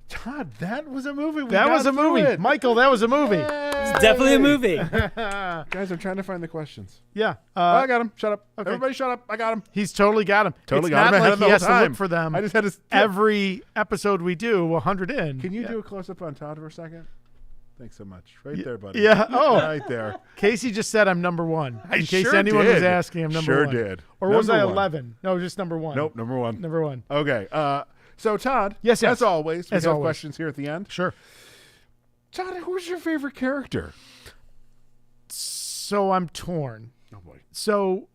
Todd, that was a movie. That was a movie. Michael, that was a movie. It's definitely a movie. Guys, I'm trying to find the questions. Yeah. I got him. Shut up. Okay. Everybody shut up. I got him. He's totally got him. Totally it's got him. not I had like him the he whole has to time. look for them. I just had to every episode we do, 100 in. Can you do a close-up on Todd for a second? Thanks so much. Right there, buddy. Yeah. Oh. Right there. Casey just said I'm number one. I In case sure anyone did. was asking, I'm number one. Sure did. Or was Number I one. 11? No, just number one. Nope, number one. Number one. Okay. So, Todd, Yes. as always, we As have always. questions here at the end. Sure. Todd, who's your favorite character? So I'm torn. Oh, boy. So,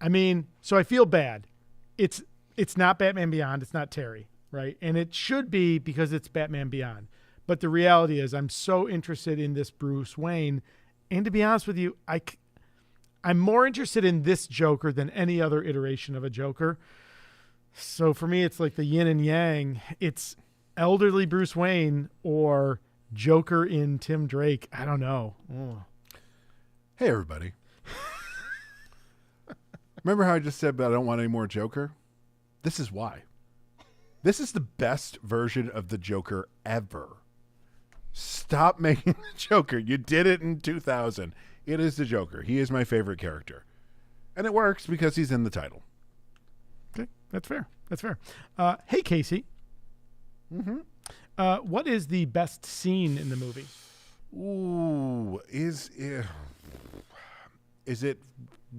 I mean, so I feel bad. It's not Batman Beyond. It's not Terry, right? And it should be because it's Batman Beyond. But the reality is I'm so interested in this Bruce Wayne. And to be honest with you, I'm more interested in this Joker than any other iteration of a Joker. So for me, it's like the yin and yang. It's elderly Bruce Wayne or Joker in Tim Drake. I don't know. Hey, everybody. Remember how I just said, but I don't want any more Joker? This is why. This is the best version of the Joker ever. Stop making the Joker. You did it in 2000. It is the Joker. He is my favorite character. And it works because he's in the title. Okay, that's fair. That's fair. Hey, Casey. Mm-hmm. What is the best scene in the movie? Ooh, is it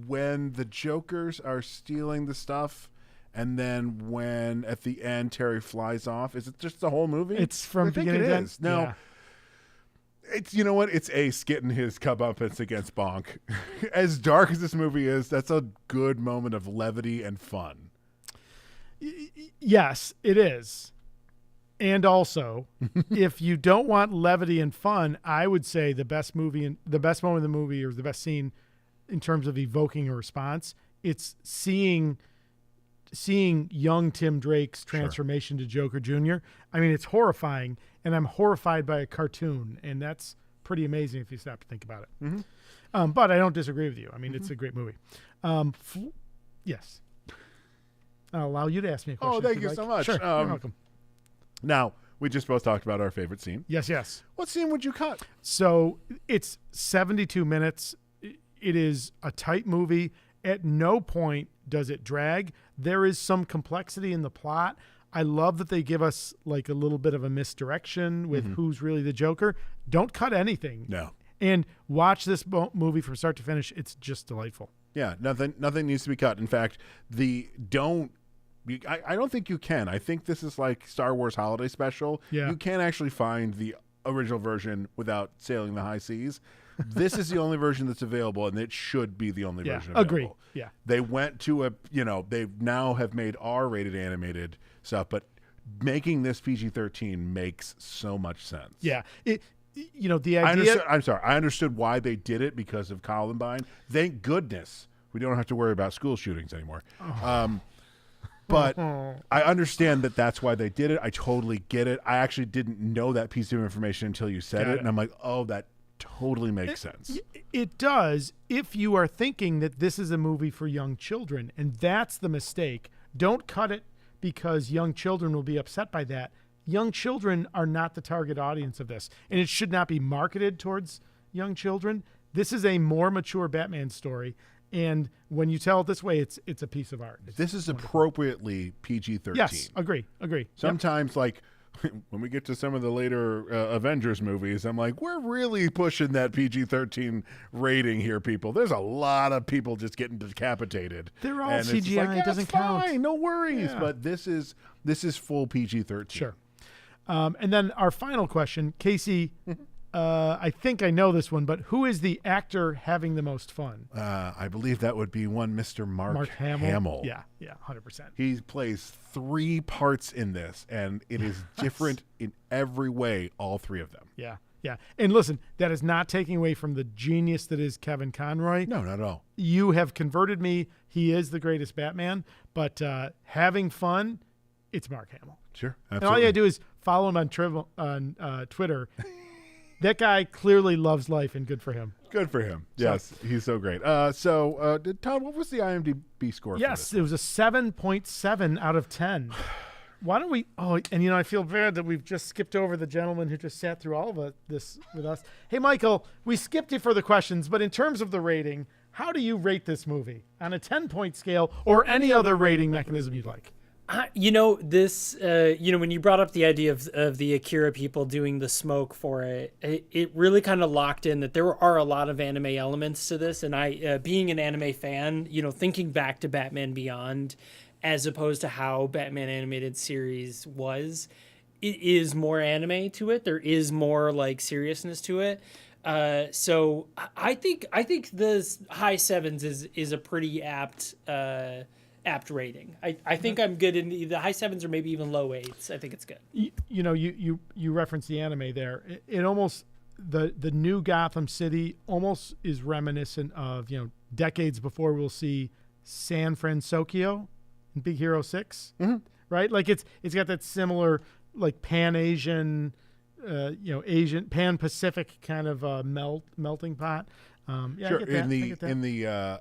when the Jokers are stealing the stuff, and then when at the end Terry flies off? Is it just the whole movie? It's from I think beginning it to end. is. No, Yeah. it's, you know what? It's Ace getting his comeuppance against Bonk. As dark as this movie is, that's a good moment of levity and fun. Yes, it is. And also, if you don't want levity and fun, I would say the best moment in the movie, or the best scene in terms of evoking a response, it's seeing young Tim Drake's transformation to Joker Jr. I mean, it's horrifying, and I'm horrified by a cartoon, and that's pretty amazing if you stop to think about it. Mm-hmm. But I don't disagree with you. I mean, it's a great movie. Yes. I'll allow you to ask me a question. Oh, thank if you you'd so like. much. Sure, you're welcome. Now, we just both talked about our favorite scene. Yes. What scene would you cut? So it's 72 minutes. It is a tight movie. At no point does it drag. There is some complexity in the plot. I love that they give us like a little bit of a misdirection with who's really the Joker. Don't cut anything. No. And watch this movie from start to finish. It's just delightful. Yeah, nothing needs to be cut. In fact, I don't think you can. I think this is like Star Wars Holiday Special. Yeah. You can't actually find the original version without sailing the high seas. This is the only version that's available, and it should be the only version available. Agree. Yeah. They went to they now have made R-rated animated stuff, but making this PG-13 makes so much sense. Yeah. The idea. I understood why they did it because of Columbine. Thank goodness we don't have to worry about school shootings anymore. But I understand that that's why they did it. I totally get it. I actually didn't know that piece of information until you said it, and I'm like, oh, that totally makes sense. It does if you are thinking that this is a movie for young children, and that's the mistake. Don't cut it because young children will be upset by that. Young children are not the target audience of this, and it should not be marketed towards young children. This is a more mature Batman story, and when you tell it this way, it's a piece of art. This is appropriately PG-13. Yes, agree. Sometimes, like, when we get to some of the later Avengers movies, I'm like, we're really pushing that PG-13 rating here, people. There's a lot of people just getting decapitated. They're all and CGI. It's like, it doesn't count. Fine, no worries. Yeah. But this is full PG-13. Sure. And then our final question, Casey, I think I know this one, but who is the actor having the most fun? I believe that would be one Mr. Mark Hamill. Yeah, 100%. He plays 3 parts in this, and it is different in every way, all 3 of them. Yeah. And listen, that is not taking away from the genius that is Kevin Conroy. No, not at all. You have converted me. He is the greatest Batman, but having fun, it's Mark Hamill. Sure, absolutely. And all you got to do is follow him on Twitter. that guy clearly loves life, and good for him. Good for him. Yes, he's so great. So, Todd, what was the IMDb score? Yes, for this? it was a 7.7 out of 10. Why don't we? Oh, and I feel bad that we've just skipped over the gentleman who just sat through all of this with us. Hey, Michael, we skipped you for the questions, but in terms of the rating, how do you rate this movie on a 10-point scale or any other rating mechanism you'd like? When you brought up the idea of the Akira people doing the smoke for it, it really kind of locked in that there are a lot of anime elements to this. And I, being an anime fan, thinking back to Batman Beyond, as opposed to how Batman animated series was, it is more anime to it. There is more like seriousness to it. So I think the high sevens is a pretty apt rating. I think I'm good in the high sevens or maybe even low eights. I think it's good. You referenced the anime there. It almost the new Gotham City almost is reminiscent of decades before we'll see San Francisco in Big Hero 6, right? Like it's got that similar like Pan-Asian, Asian Pan-Pacific kind of melting pot. Sure. In the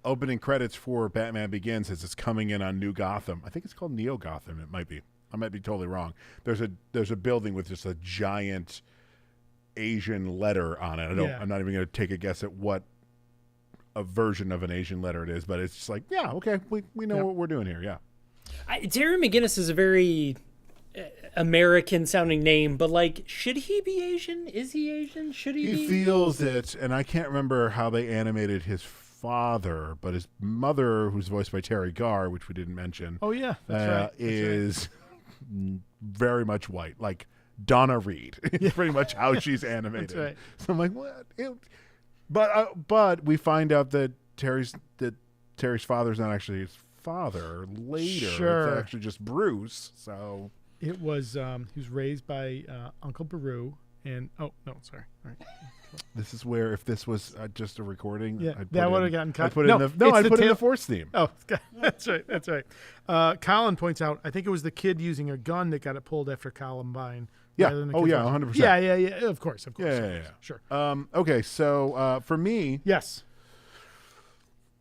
opening credits for Batman Begins, as it's coming in on New Gotham. I think it's called Neo Gotham. It might be. I might be totally wrong. There's a building with just a giant Asian letter on it. I'm not even going to take a guess at what a version of an Asian letter it is, but it's just like, yeah, okay, we know what we're doing here. Yeah. Terry McGinnis is a very American sounding name, but like, should he be Asian? Is he Asian? Should he be? He feels it, and I can't remember how they animated his father, but his mother, who's voiced by Terry Garr, which we didn't mention. Oh yeah, that's right. Is very much white, like Donna Reed. It's pretty much how she's animated. That's right. So I'm like, what? But we find out that Terry's father's not actually his father later. Sure. It's actually just Bruce. So it was he was raised by Uncle Beru, and All right. This is where, if this was just a recording, that would have gotten cut. I'd put in the Force theme. Oh, that's right. That's right. Colin points out, I think it was the kid using a gun that got it pulled after Columbine. Yeah. 100%. Yeah. Of course. Yeah. Sure. Okay. So for me, yes,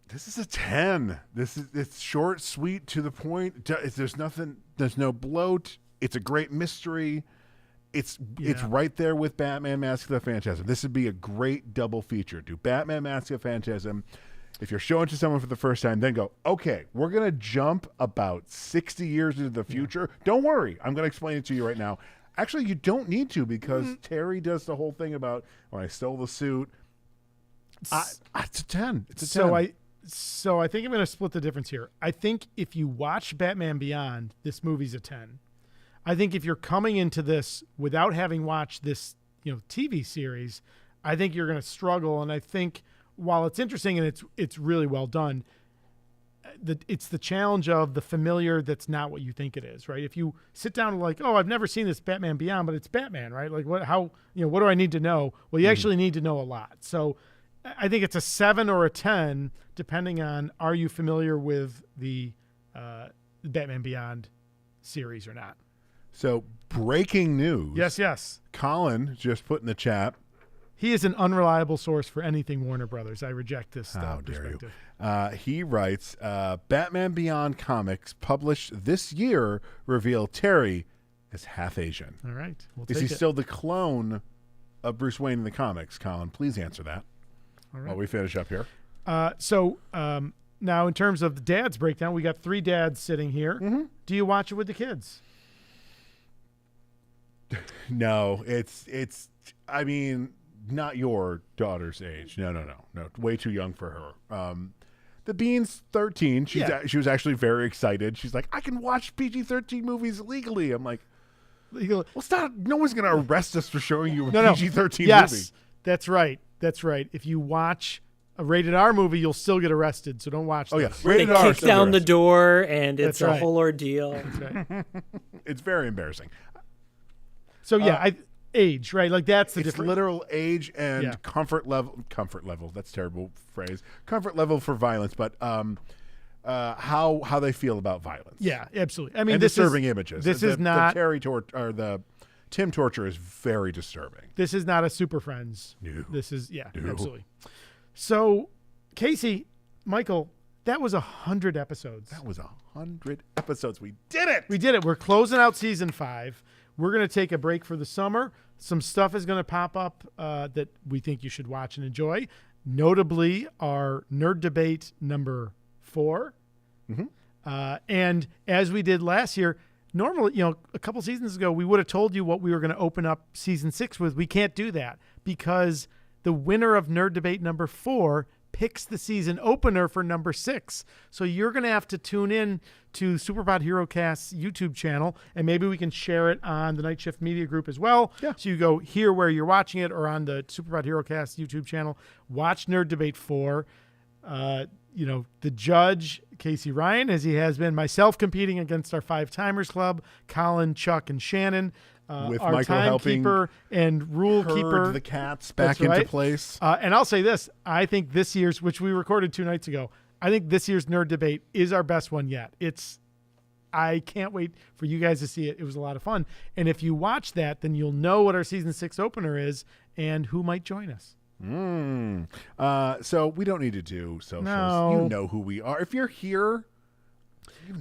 this is a 10. It's short, sweet, to the point. There's nothing. There's no bloat. It's a great mystery. It's right there with Batman Mask of the Phantasm. This would be a great double feature. Do Batman Mask of the Phantasm. If you're showing it to someone for the first time, then go, okay, we're going to jump about 60 years into the future. Don't worry. I'm going to explain it to you right now. Actually, you don't need to, because Terry does the whole thing about when I stole the suit. It's a 10. It's a 10. So I think I'm going to split the difference here. I think if you watch Batman Beyond, this movie's a 10. I think if you're coming into this without having watched this, TV series, I think you're going to struggle. And I think while it's interesting and it's really well done, it's the challenge of the familiar that's not what you think it is, right? If you sit down and like, oh, I've never seen this Batman Beyond, but it's Batman, right? Like what do I need to know? Well, you actually need to know a lot. So I think it's a 7 or a 10, depending on, are you familiar with the Batman Beyond series or not? So, breaking news. Yes. Colin just put in the chat. He is an unreliable source for anything Warner Brothers. I reject this perspective. He writes, Batman Beyond comics published this year reveal Terry as half Asian. All right. Is he still the clone of Bruce Wayne in the comics? Colin, please answer that. All right. While we finish up here. Now, in terms of the dad's breakdown, we got 3 dads sitting here. Mm-hmm. Do you watch it with the kids? No, it's. I mean, not your daughter's age. No. Way too young for her. The Bean's 13. She was actually very excited. She's like, I can watch PG-13 movies legally. I'm like, legal? Well, stop. No one's going to arrest us for showing you a PG-13 movie. Yes, that's right. If you watch a rated R movie, you'll still get arrested. So don't watch. Oh this. yeah, rated R. They kick down the door, and it's a whole ordeal. That's right. It's very embarrassing. So age, right? Like that's the it's difference. Literal age and comfort level. Comfort level. That's a terrible phrase. Comfort level for violence, but how they feel about violence. Yeah, absolutely. I mean, and this disturbing images. This is not the Tim Torture is very disturbing. This is not a Super Friends. No. This is, No. absolutely. So, Casey, Michael, that was 100 episodes. That was 100 episodes. We did it. We did it. We're closing out season 5. We're going to take a break for the summer. Some stuff is going to pop up that we think you should watch and enjoy. Notably, our Nerd Debate number 4. And as we did last year, normally, a couple seasons ago, we would have told you what we were going to open up season 6 with. We can't do that because the winner of Nerd Debate number 4 picks the season opener for number 6. So you're going to have to tune in to SuperPodHeroCast's YouTube channel, and maybe we can share it on the Night Shift Media Group as well. Yeah. So you go here where you're watching it or on the SuperPodHeroCast YouTube channel, watch Nerd Debate 4. The judge, Casey Ryan, as he has been, myself competing against our 5-Timers Club, Colin, Chuck, and Shannon. With our Michael helping timekeeper and rule keeper. Herd the cats back into place. And I'll say this. I think this year's, which we recorded 2 nights ago, I think this year's Nerd Debate is our best one yet. I can't wait for you guys to see it. It was a lot of fun. And if you watch that, then you'll know what our season 6 opener is and who might join us. So we don't need to do socials. No. You know who we are. If you're here,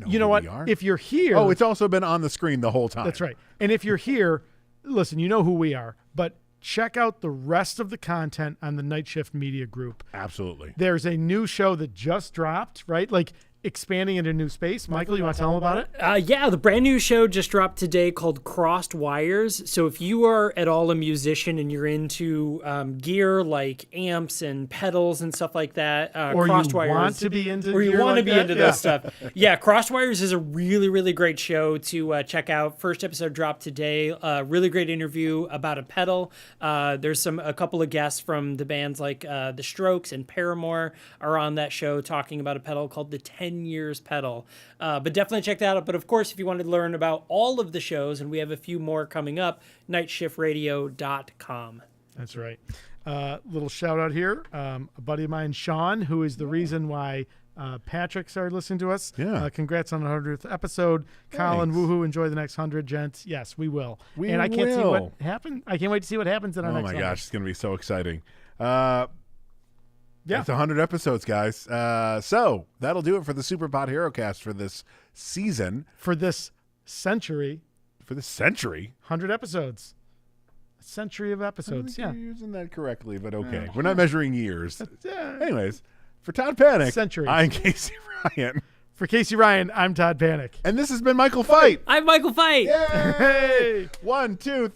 you know what? If you're here. Oh, it's also been on the screen the whole time. That's right. And if you're here, listen, you know who we are. But check out the rest of the content on the Night Shift Media Group. Absolutely. There's a new show that just dropped, right? Like expanding into new space. Michael, you want to tell them about it? Yeah, the brand new show just dropped today called Crossed Wires. So if you are at all a musician and you're into gear like amps and pedals and stuff like that, or Crossed you Wires, want to be into or you gear want to like be that? into this stuff. Yeah, Crossed Wires is a really, really great show to check out. First episode dropped today. Really great interview about a pedal. There's a couple of guests from the bands like The Strokes and Paramore are on that show talking about a pedal called the 10 Years Pedal. But definitely check that out. But of course, if you wanted to learn about all of the shows, and we have a few more coming up, nightshiftradio.com. That's right. Little shout out here. A buddy of mine, Sean, who is the reason why Patrick started listening to us. Yeah. Congrats on the 100th episode. Colin, Thanks. woohoo, enjoy the next 100, gents. Yes, we will. I can't see what happened. I can't wait to see what happens in our next 100. Oh my gosh, it's going to be so exciting. Yeah. It's 100 episodes, guys. So that'll do it for the SuperPodHeroCast for this season. For this century. 100 episodes. A century of episodes. I don't think Yeah. you're using that correctly, but okay. We're not measuring years. Yeah. Anyways, for Todd Panic, Centuries. I'm Casey Ryan. For Casey Ryan, I'm Todd Panic. And this has been Michael Fight. I'm Michael Fight. Yay! 1, 2, 3.